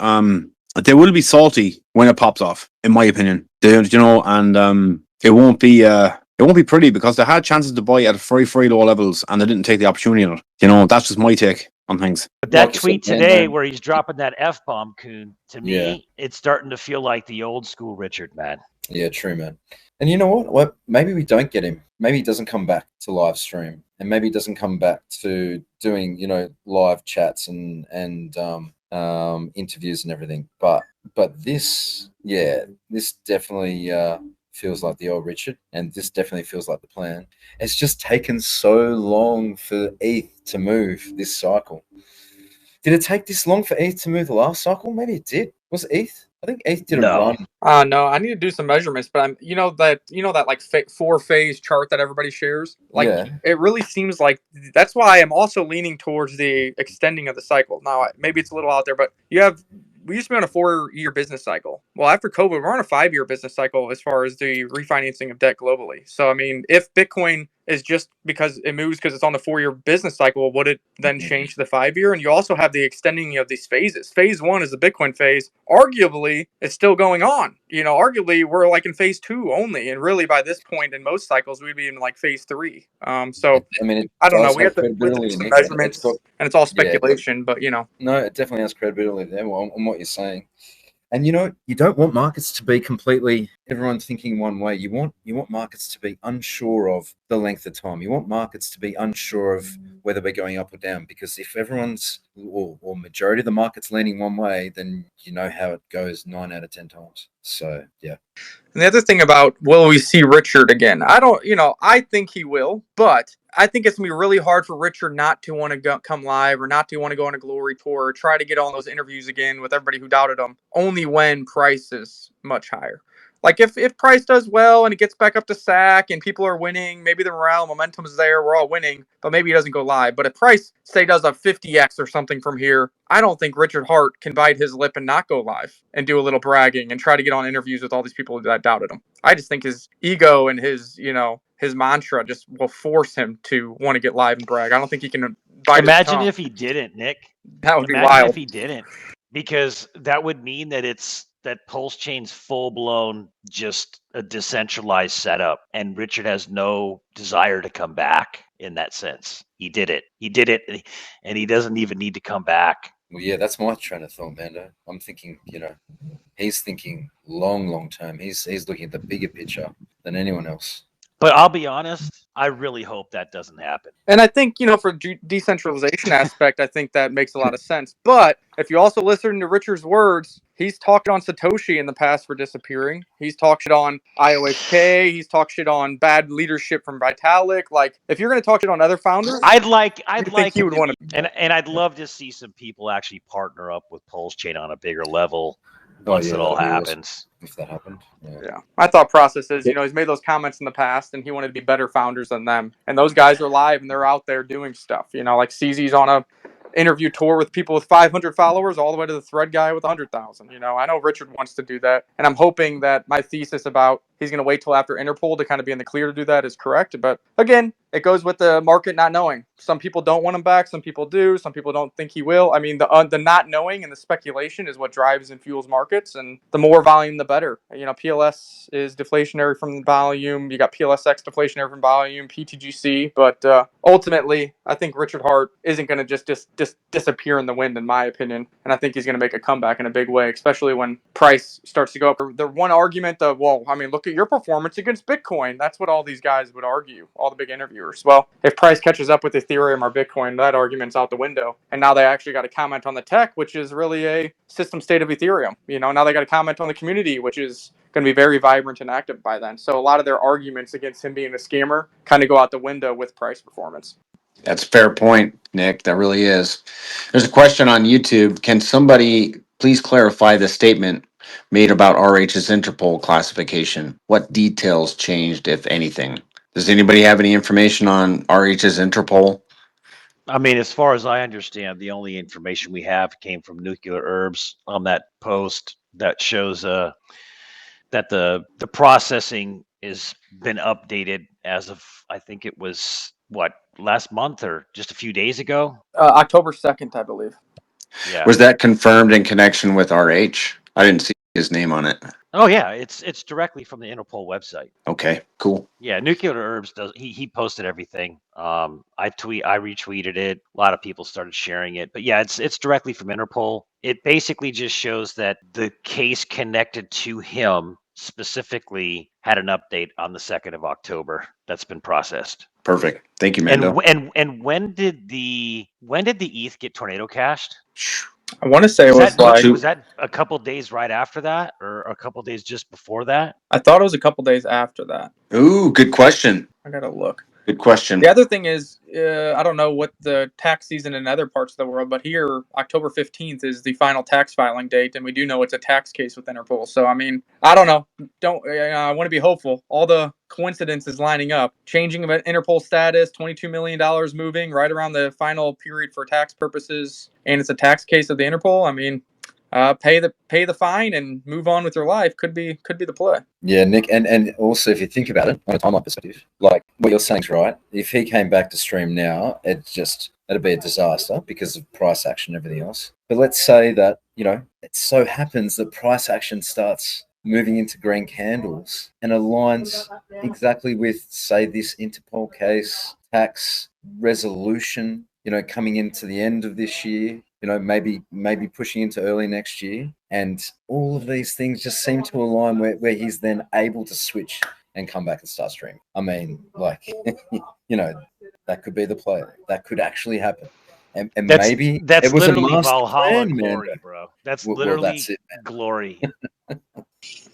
They will be salty when it pops off, in my opinion. You know, and it won't be pretty, because they had chances to buy at very low levels and they didn't take the opportunity of it. You know, that's just my take on things. But that Like I tweet said, today man, where he's dropping that F-bomb, Kuhn, to me, Yeah. it's starting to feel like the old school Richard, man. Yeah, true, man. And you know what? Well, maybe we don't get him. Maybe he doesn't come back to live stream, and maybe he doesn't come back to doing, you know, live chats and interviews and everything. But this, yeah, this definitely feels like the old Richard, and this definitely feels like the plan. It's just taken so long for ETH to move this cycle. Did it take this long for ETH to move the last cycle? Maybe it did. Was it ETH? I think ETH did a run. No, I need to do some measurements, but I'm, you know that like 4-phase chart that everybody shares. Like, Yeah. it really seems like that's why I'm also leaning towards the extending of the cycle. Now, maybe it's a little out there, but we used to be on a 4-year business cycle. Well, after COVID, we're on a 5-year business cycle as far as the refinancing of debt globally. So, I mean, if Bitcoin is just because it moves because it's on the 4-year business cycle, would it then change to the 5-year? And you also have the extending of these phases. Phase 1 is the Bitcoin phase. Arguably, it's still going on. You know, arguably, we're like in phase 2 only. And really, by this point in most cycles, we'd be in like phase 3. So, I mean, I don't know. We have to do some measurements, and it's all speculation, but, you know. No, it definitely has credibility there on what you're saying. And, you know, you don't want markets to be completely everyone thinking one way. You want markets to be unsure of the length of time. You want markets to be unsure of whether we're going up or down, because if everyone's or majority of the market's leaning one way, then you know how it goes 9 out of 10 times. So, yeah. And the other thing about, will we see Richard again? I think he will, but I think it's going to be really hard for Richard not to want to come live, or not to want to go on a glory tour, or try to get on those interviews again with everybody who doubted him, only when price is much higher. Like, if price does well and it gets back up to SAC and people are winning, maybe the morale momentum is there, we're all winning, but maybe he doesn't go live. But if price, say, does a 50x or something from here, I don't think Richard Hart can bite his lip and not go live and do a little bragging and try to get on interviews with all these people that doubted him. I just think his ego and his mantra just will force him to want to get live and brag. I don't think he can bite his tongue. Imagine if he didn't, Nick. That would be Imagine wild. if he didn't, because that would mean that that Pulsechain's full blown just a decentralized setup, and Richard has no desire to come back in that sense. He did it, and he doesn't even need to come back. Well, yeah, that's my train of thought, Mando. I'm thinking, he's thinking long term. He's looking at the bigger picture than anyone else. But I'll be honest, I really hope that doesn't happen. And I think, for decentralization aspect, I think that makes a lot of sense. But if you also listen to Richard's words, he's talked on Satoshi in the past for disappearing. He's talked shit on IOHK. He's talked shit on bad leadership from Vitalik. Like, if you're going to talk shit on other founders, I'd like think he him would to, want and I'd love to see some people actually partner up with Pulsechain on a bigger level once it all that'd be awesome happens. if that happened. Yeah. My thought process is, he's made those comments in the past and he wanted to be better founders than them. And those guys are live and they're out there doing stuff. Like CZ's on a interview tour with people with 500 followers all the way to the thread guy with 100,000. I know Richard wants to do that. And I'm hoping that my thesis about he's going to wait till after Interpol to kind of be in the clear to do that is correct. But again, it goes with the market not knowing. Some people don't want him back. Some people do. Some people don't think he will. I mean, the not knowing and the speculation is what drives and fuels markets. And the more volume, the better. PLS is deflationary from volume. You got PLSX deflationary from volume, PTGC. But ultimately, I think Richard Hart isn't going to just disappear in the wind, in my opinion. And I think he's going to make a comeback in a big way, especially when price starts to go up. The one argument of, look at your performance against Bitcoin. That's what all these guys would argue, all the big interviewers. Well, if price catches up with Ethereum or Bitcoin, that argument's out the window. And now they actually got to comment on the tech, which is really a system state of Ethereum. Now they got to comment on the community, which is going to be very vibrant and active by then. So a lot of their arguments against him being a scammer kind of go out the window with price performance. That's a fair point, Nick. That really is. There's a question on YouTube. Can somebody please clarify the statement made about RH's Interpol classification? What details changed, if anything? Does anybody have any information on RH's Interpol? I mean, as far as I understand, the only information we have came from Nuclear Herbs on that post that shows that the processing has been updated as of, I think it was last month or just a few days ago. October 2nd, I believe. Yeah. Was that confirmed in connection with RH? I didn't see his name on it. Oh yeah, it's directly from the Interpol website. Okay, cool. Yeah, Nuclear Herbs does. He posted everything. I retweeted it. A lot of people started sharing it. But yeah, it's directly from Interpol. It basically just shows that the case connected to him specifically had an update on the 2nd of October that's been processed. Perfect. Thank you, Mando. And when did the ETH get tornado cashed? I want to say was that a couple days right after that, or a couple days just before that? I thought it was a couple days after that. Ooh, good question. I gotta look. Good question. The other thing is, I don't know what the tax season in other parts of the world, but here, October 15th is the final tax filing date, and we do know it's a tax case with Interpol. So, I mean, I don't know. I want to be hopeful. All the coincidences lining up. Changing of Interpol status, $22 million moving right around the final period for tax purposes, and it's a tax case of the Interpol. I mean, pay the fine and move on with your life could be the play. Yeah, Nick, and also if you think about it on a timeline perspective, like what you're saying is right. If he came back to stream now, it'd be a disaster because of price action and everything else. But let's say that it so happens that price action starts moving into green candles and aligns exactly with, say, this Interpol case, tax resolution, coming into the end of this year. Maybe pushing into early next year. And all of these things just seem to align where he's then able to switch and come back and start streaming. I mean, like, that could be the play. That could actually happen. And maybe that's it was literally a master Valhalla plan, glory, man. bro. That's Well, literally that's it, man. glory.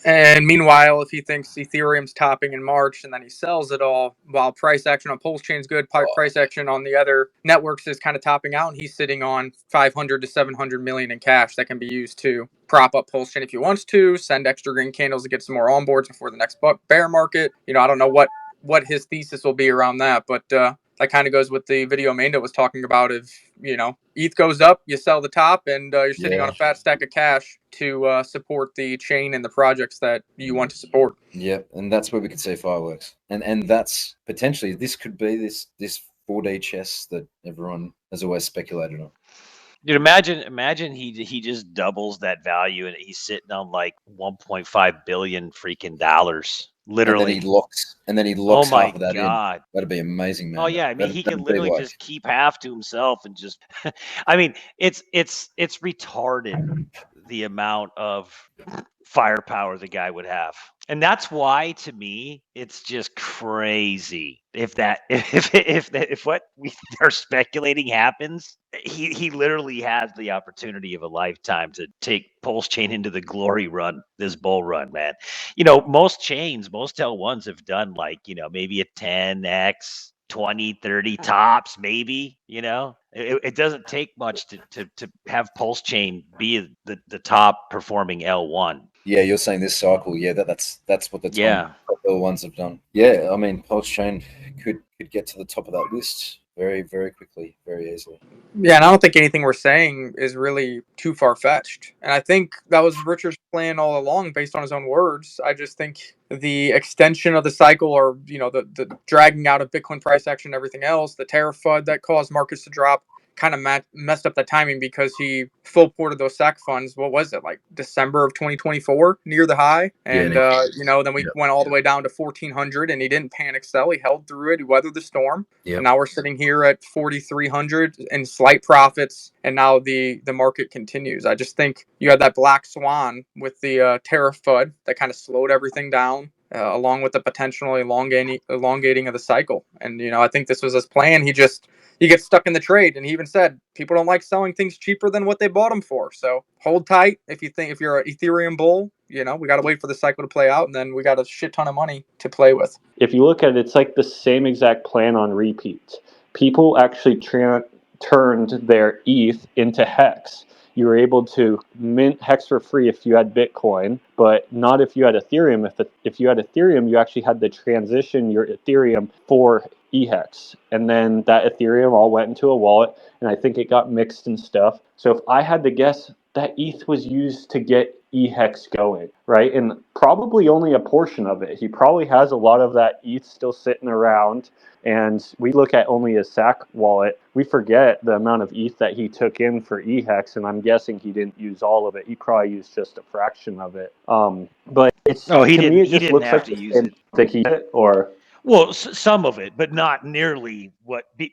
And meanwhile, if he thinks Ethereum's topping in March and then he sells it all, while price action on Pulsechain's good, price action on the other networks is kind of topping out, and he's sitting on 500 to 700 million in cash that can be used to prop up Pulsechain if he wants to, send extra green candles to get some more onboards before the next bear market. I don't know what his thesis will be around that, but that kind of goes with the video Mando was talking about. If ETH goes up, you sell the top, and you're sitting on a fat stack of cash to support the chain and the projects that you want to support. Yep, and that's where we could see fireworks, and that's potentially this could be this 4D chess that everyone has always speculated on. Dude, imagine he just doubles that value and he's sitting on like 1.5 billion freaking dollars, literally. And then he Oh locks half my of that in. god. That'd be amazing, Oh man. yeah, I mean he could That'd be literally like, just keep half to himself and just I mean, it's retarded the amount of firepower the guy would have. And that's why to me it's just crazy if that if what we are speculating happens, he literally has the opportunity of a lifetime to take Pulse Chain into the glory run, this bull run, man. Most chains, most L1s have done like, maybe a 10x 20, 30 tops, maybe. It doesn't take much to have Pulse Chain be the top performing L1. yeah, you're saying this cycle, yeah, that's what the Yeah. top ones have done. Yeah, I mean, Pulse Chain could get to the top of that list very, very quickly, very easily. Yeah, and I don't think anything we're saying is really too far fetched. And I think that was Richard's plan all along based on his own words. I just think the extension of the cycle, or the dragging out of Bitcoin price action and everything else, the tariff FUD that caused markets to drop, kind of messed up the timing because he full ported those SAC funds. What was it, like December of 2024, near the high? And then we went all the way down to 1400, and he didn't panic sell. He held through it. He weathered the storm. Yep. And now we're sitting here at 4,300 and slight profits, and now the market continues. I just think you had that black swan with the tariff FUD that kind of slowed everything down. Along with the potential elongating of the cycle. And I think this was his plan. He gets stuck in the trade, and he even said people don't like selling things cheaper than what they bought them for. So hold tight if you're an Ethereum bull. We got to wait for the cycle to play out, and then we got a shit ton of money to play with. If you look at it, it's like the same exact plan on repeat. People actually turned their ETH into Hex. You were able to mint Hex for free if you had Bitcoin, but not if you had Ethereum. If you had Ethereum, you actually had to transition your Ethereum for eHex. And then that Ethereum all went into a wallet, and I think it got mixed and stuff. So if I had to guess, that ETH was used to get eHex going, right? And probably only a portion of it. He probably has a lot of that ETH still sitting around. And we look at only his SAC wallet. We forget the amount of ETH that he took in for eHex, and I'm guessing he didn't use all of it. He probably used just a fraction of it. But it's Oh, he to me, didn't. it He just didn't looks have like to the use same it. that he did, or Well, some of it, but not nearly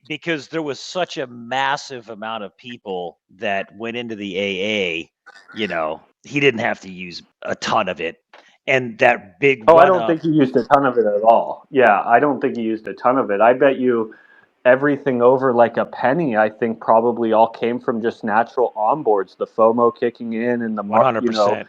because there was such a massive amount of people that went into the AA. He didn't have to use a ton of it, and that big oh, I run don't up. think he used a ton of it at all. Yeah, I don't think he used a ton of it. I bet you everything over like a penny, I think probably all came from just natural onboards, the FOMO kicking in and the 100%.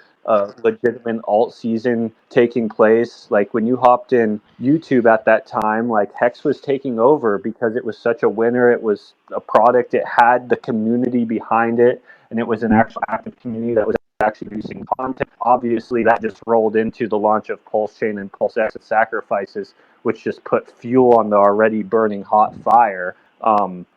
legitimate alt season taking place. Like when you hopped in YouTube at that time, like Hex was taking over because it was such a winner. It was a product. It had the community behind it, and it was an actual active community that was actually producing content. Obviously, that just rolled into the launch of Pulsechain and Pulsex and Sacrifices, which just put fuel on the already burning hot fire.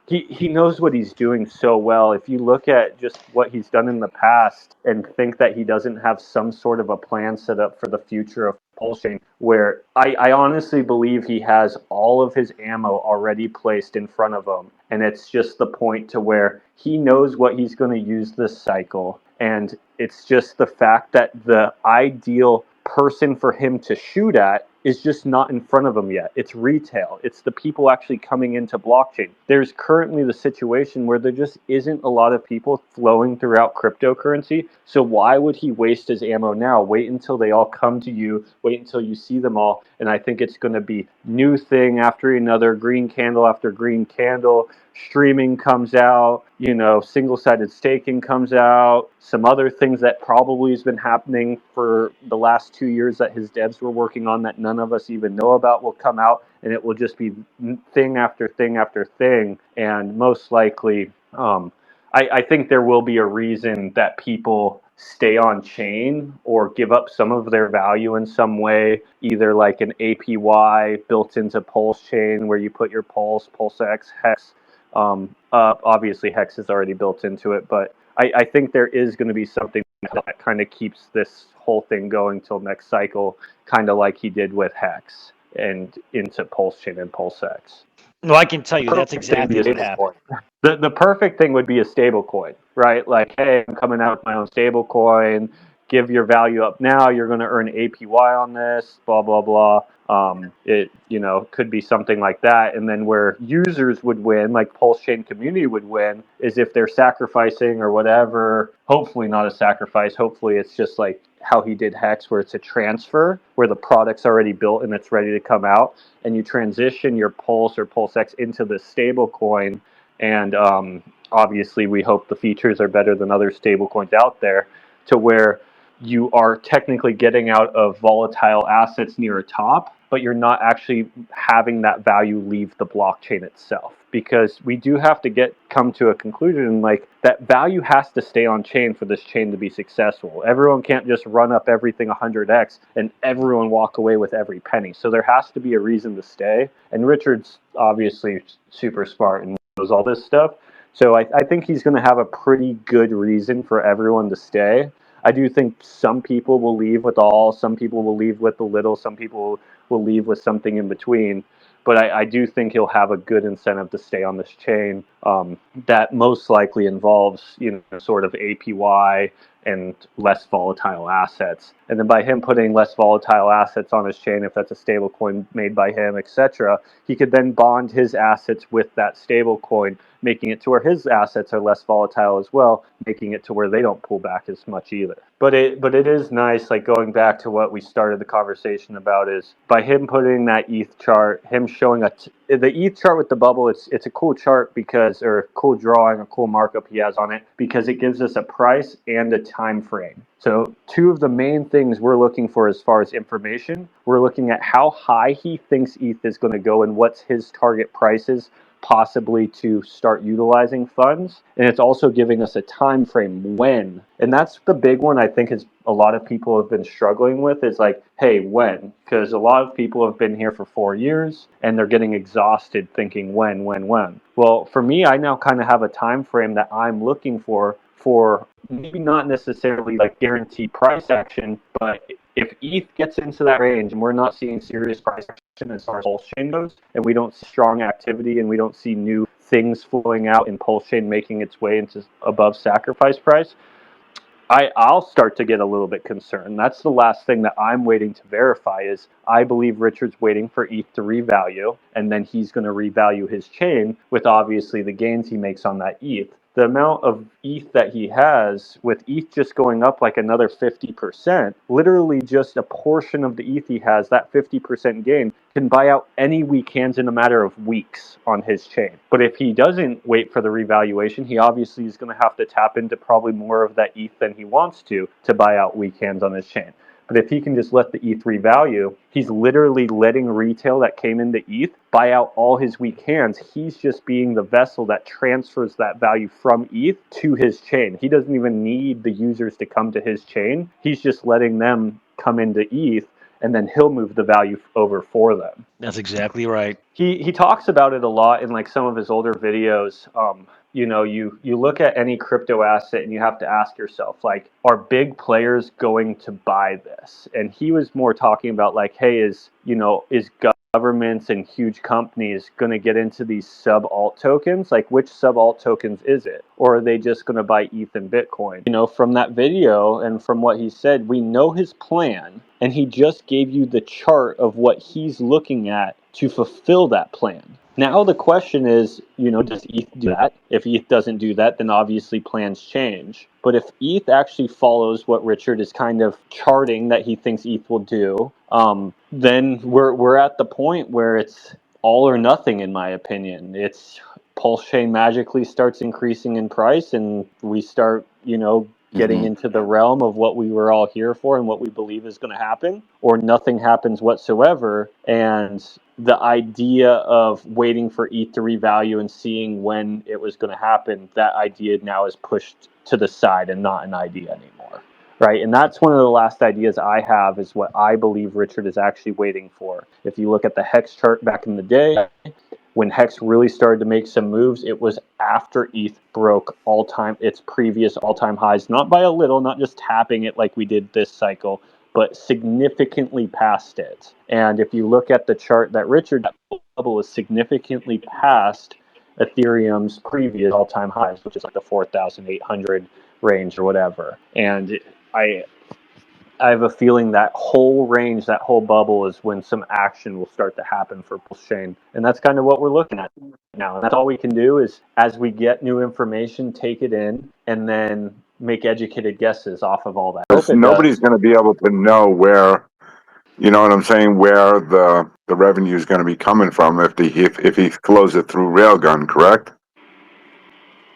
He knows what he's doing so well. If you look at just what he's done in the past and think that he doesn't have some sort of a plan set up for the future of Pulsechain, where I honestly believe he has all of his ammo already placed in front of him. And it's just the point to where he knows what he's going to use this cycle. And it's just the fact that the ideal person for him to shoot at is just not in front of him yet. It's retail. It's the people actually coming into blockchain. There's currently the situation where there just isn't a lot of people flowing throughout cryptocurrency. So why would he waste his ammo now? Wait until they all come to you. Wait until you see them all. And I think it's going to be new thing after another, green candle after green candle. Streaming comes out, single-sided staking comes out, some other things that probably has been happening for the last 2 years that his devs were working on that none of us even know about will come out, and it will just be thing after thing after thing. And most likely, I think there will be a reason that people stay on chain or give up some of their value in some way, either like an APY built into Pulse Chain where you put your Pulsex Hex. Obviously, Hex is already built into it, but I think there is going to be something that kind of keeps this whole thing going till next cycle, kind of like he did with Hex and into Pulse Chain and Pulsex. No, I can tell you that's Perfect thing would be exactly a what stable happened. coin. The perfect thing would be a stable coin, right? Like, hey, I'm coming out with my own stable coin. Give your value up now. You're going to earn APY on this. Blah blah blah. It could be something like that, and then where users would win, like Pulsechain community would win, is if they're sacrificing or whatever. Hopefully not a sacrifice. Hopefully it's just like how he did Hex, where it's a transfer, where the product's already built and it's ready to come out, and you transition your Pulse or PulseX into the stable coin. And obviously, we hope the features are better than other stable coins out there, to where you are technically getting out of volatile assets near a top, but you're not actually having that value leave the blockchain itself. Because we do have to come to a conclusion, like that value has to stay on chain for this chain to be successful. Everyone can't just run up everything 100x and everyone walk away with every penny. So there has to be a reason to stay. And Richard's obviously super smart and knows all this stuff. So I think he's going to have a pretty good reason for everyone to stay. I do think some people will leave with all, some people will leave with a little, some people will leave with something in between. But I do think he'll have a good incentive to stay on this chain that most likely involves, sort of APY and less volatile assets. And then by him putting less volatile assets on his chain, if that's a stable coin made by him, etc., he could then bond his assets with that stable coin, making it to where his assets are less volatile as well, making it to where they don't pull back as much either. But it is nice, like going back to what we started the conversation about, is by him putting that ETH chart, him showing the ETH chart with the bubble. It's a cool chart because, or a cool drawing, a cool markup he has on it, because it gives us a price and a time frame. So two of the main things we're looking for as far as information, we're looking at how high he thinks ETH is going to go and what's his target prices possibly to start utilizing funds, and it's also giving us a time frame when. And that's the big one I think is a lot of people have been struggling with, is like, hey, when? Because a lot of people have been here for 4 years and they're getting exhausted thinking when. Well, for me, I now kind of have a time frame that I'm looking for maybe not necessarily like guaranteed price action, but if ETH gets into that range and we're not seeing serious price action as far as Pulsechain goes, and we don't see strong activity and we don't see new things flowing out in Pulsechain making its way into above sacrifice price, I'll start to get a little bit concerned. That's the last thing that I'm waiting to verify. Is I believe Richard's waiting for ETH to revalue, and then he's going to revalue his chain with obviously the gains he makes on that ETH. The amount of ETH that he has, with ETH just going up like another 50%, literally just a portion of the ETH he has, that 50% gain, can buy out any weak hands in a matter of weeks on his chain. But if he doesn't wait for the revaluation, he obviously is going to have to tap into probably more of that ETH than he wants to buy out weak hands on his chain. But if he can just let the ETH revalue, he's literally letting retail that came into ETH buy out all his weak hands. He's just being the vessel that transfers that value from ETH to his chain. He doesn't even need the users to come to his chain. He's just letting them come into ETH, and then he'll move the value over for them. That's exactly right. He talks about it a lot in like some of his older videos. You look at any crypto asset and you have to ask yourself, like, are big players going to buy this? And he was more talking about like, hey, is governments and huge companies going to get into these sub alt tokens? Like, which sub alt tokens is it? Or are they just going to buy ETH and Bitcoin? From that video and from what he said, we know his plan, and he just gave you the chart of what he's looking at to fulfill that plan. Now the question is, does ETH do that? If ETH doesn't do that, then obviously plans change. But if ETH actually follows what Richard is kind of charting that he thinks ETH will do, then we're at the point where it's all or nothing, in my opinion. It's Pulsechain magically starts increasing in price, and we start, getting into the realm of what we were all here for and what we believe is going to happen, or nothing happens whatsoever. And the idea of waiting for ETH to revalue and seeing when it was going to happen, that idea now is pushed to the side and not an idea anymore. Right. And that's one of the last ideas I have, is what I believe Richard is actually waiting for. If you look at the Hex chart back in the day, when Hex really started to make some moves, it was after ETH broke its previous all-time highs, not by a little, not just tapping it like we did this cycle, but significantly past it. And if you look at the chart that Richard bubble is significantly past Ethereum's previous all-time highs, which is like the 4,800 range or whatever. And I have a feeling that whole range, that whole bubble, is when some action will start to happen for Pulsechain, and that's kind of what we're looking at now. And that's all we can do is, as we get new information, take it in, and then make educated guesses off of all that. I hope it Nobody's does. going to be able to know where, you know what I'm saying, where the revenue is going to be coming from if he flows it through Railgun, correct?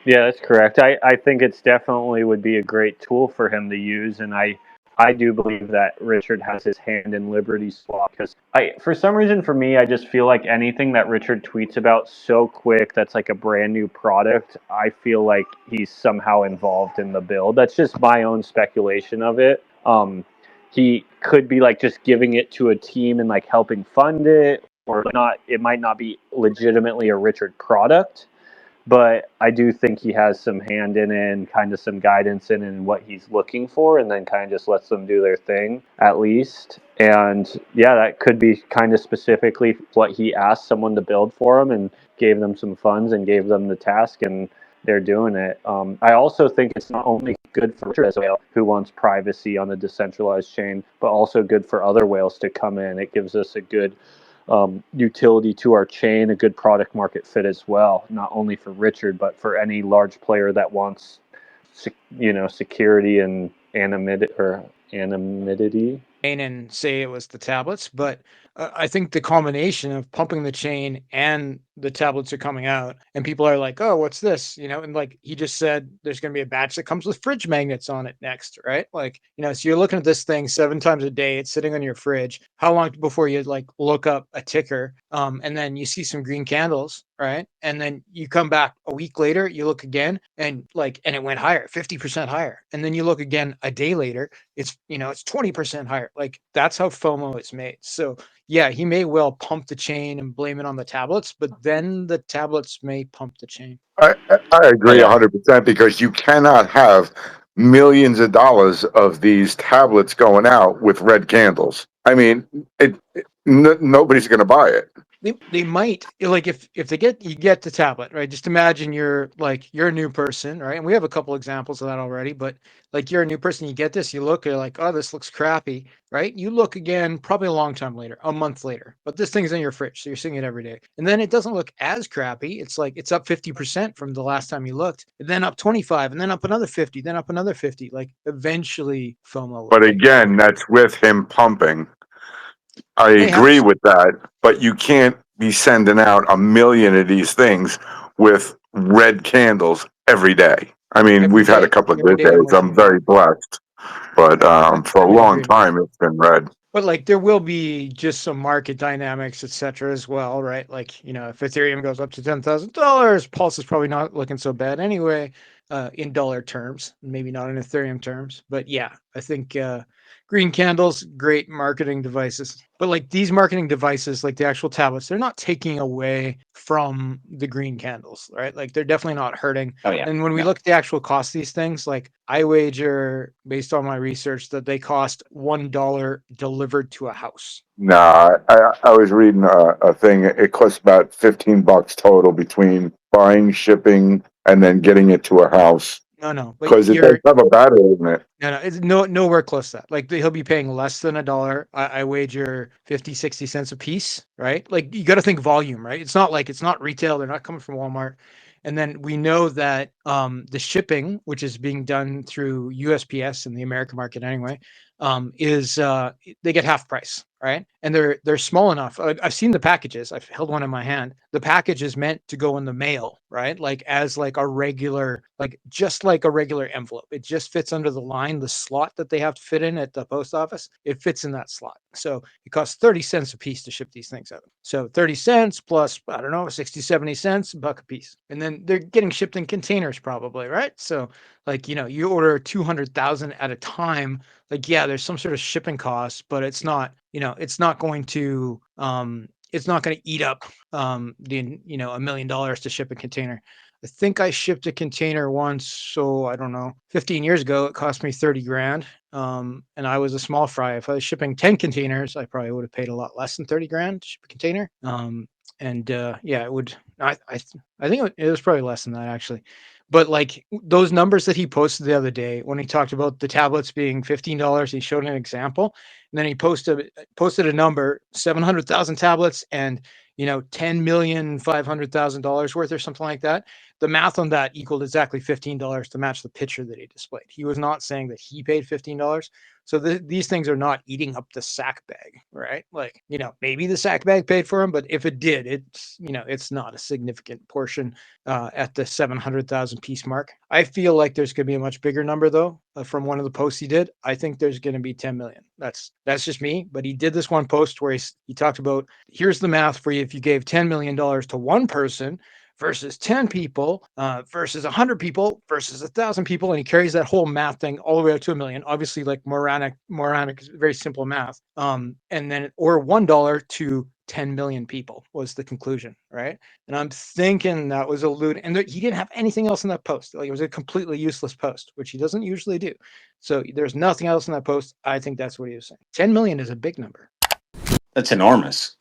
Yeah, that's correct. I think it's definitely would be a great tool for him to use, and I do believe that Richard has his hand in Liberty Swap, because for some reason, for me, I just feel like anything that Richard tweets about so quick that's like a brand new product, I feel like he's somehow involved in the build. That's just my own speculation of it. He could be like just giving it to a team and like helping fund it, or not. It might not be legitimately a Richard product. But I do think he has some hand in it and kind of some guidance in what he's looking for, and then kind of just lets them do their thing at least. And yeah, that could be kind of specifically what he asked someone to build for him and gave them some funds and gave them the task, and they're doing it. I also think it's not only good for Richard as a whale who wants privacy on the decentralized chain, but also good for other whales to come in. It gives us a good utility to our chain, a good product market fit as well, not only for Richard, but for any large player that wants, security and anonymity. And say it was the tablets, but I think the combination of pumping the chain and the tablets are coming out, and people are like, "Oh, what's this?" And like he just said, there's going to be a batch that comes with fridge magnets on it next, right? Like, so you're looking at this thing 7 times a day. It's sitting on your fridge. How long before you like look up a ticker, and then you see some green candles, right? And then you come back a week later, you look again, and it went higher, 50% higher, and then you look again a day later, it's 20% higher. Like, that's how FOMO is made. So yeah, he may well pump the chain and blame it on the tablets, but then the tablets may pump the chain. I Oh agree yeah. 100% because you cannot have millions of dollars of these tablets going out with red candles. I mean, nobody's going to buy it. They might, like, if they get the tablet, right? Just imagine you're a new person, right? And we have a couple examples of that already, but like you're a new person, you get this, you look, you're like, oh, this looks crappy, right? You look again, probably a long time later, a month later, but this thing's in your fridge, so you're seeing it every day. And then it doesn't look as crappy. It's like it's up 50% from the last time you looked, and then up 25, and then up another 50, then up another 50. Like, eventually FOMO will But take over. again, that's with him pumping. I agree Mayhaps. with that, but you can't be sending out a million of these things with red candles every day. I mean, we've had a couple of Every good day, I'm days. with I'm you, man. very blessed, but for a I long agree, man. time, it's been red. But like there will be just some market dynamics, etc., as well, right? Like, if Ethereum goes up to $10,000, Pulse is probably not looking so bad anyway, in dollar terms, maybe not in Ethereum terms. But yeah, I think green candles, great marketing devices. But like these marketing devices, like the actual tablets, they're not taking away from the green candles, right? Like they're definitely not hurting. Oh yeah. And when we No. look at the actual cost of these things, like I wager, based on my research, that they cost $1 delivered to a house. Nah, I was reading a thing. It costs about $15 total between buying, shipping, and then getting it to a house No, but because it does have a battery in it. no, it's nowhere close to that. Like he'll be paying less than $1. I wager 50, 60 cents a piece, right? Like you got to think volume, right? It's not retail. They're not coming from Walmart. And then we know that the shipping, which is being done through USPS in the American market anyway, is they get half price, right? And they're small enough. I've seen the packages. I've held one in my hand. The package is meant to go in the mail, right? Like as like a regular, like just like a regular envelope. It just fits under the line, the slot that they have to fit in at the post office. It fits in that slot. So it costs 30 cents a piece to ship these things out. So 30 cents plus, I don't know, 60, 70 cents, $1 a piece. And then they're getting shipped in containers probably, right? So like, you order 200,000 at a time, like, yeah, there's some sort of shipping costs, but it's not going to eat up the $1 million to ship a container. I think I shipped a container once, so I don't know, 15 years ago, it cost me 30 grand. And I was a small fry. If I was shipping 10 containers, I probably would have paid a lot less than 30 grand to ship a container. And yeah, it would. I think it was probably less than that actually. But like those numbers that he posted the other day when he talked about the tablets being $15, he showed an example, and then he posted a number 700,000 tablets and $10,500,000 worth or something like that. The math on that equaled exactly $15 to match the picture that he displayed. He was not saying that he paid $15. So these things are not eating up the sack bag, right? Like, maybe the sack bag paid for them, but if it did, it's not a significant portion at the 700,000 piece mark. I feel like there's going to be a much bigger number though from one of the posts he did. I think there's going to be 10 million. That's just me, but he did this one post where he talked about, here's the math for you. If you gave $10 million to one person, versus 10 people versus 100 people versus 1,000 people, and he carries that whole math thing all the way up to 1 million. Obviously, like moronic is very simple math. And then or $1 to 10 million people was the conclusion, right? And I'm thinking that was alluding, and he didn't have anything else in that post. Like, it was a completely useless post, which he doesn't usually do. So there's nothing else in that post. I think that's what he was saying. 10 million is a big number. That's enormous.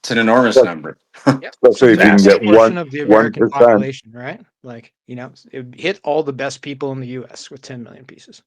It's an enormous number. Yep. Especially if you can get Portion of the American 1%. population, right? Like, it hit all the best people in the U.S. with 10 million pieces.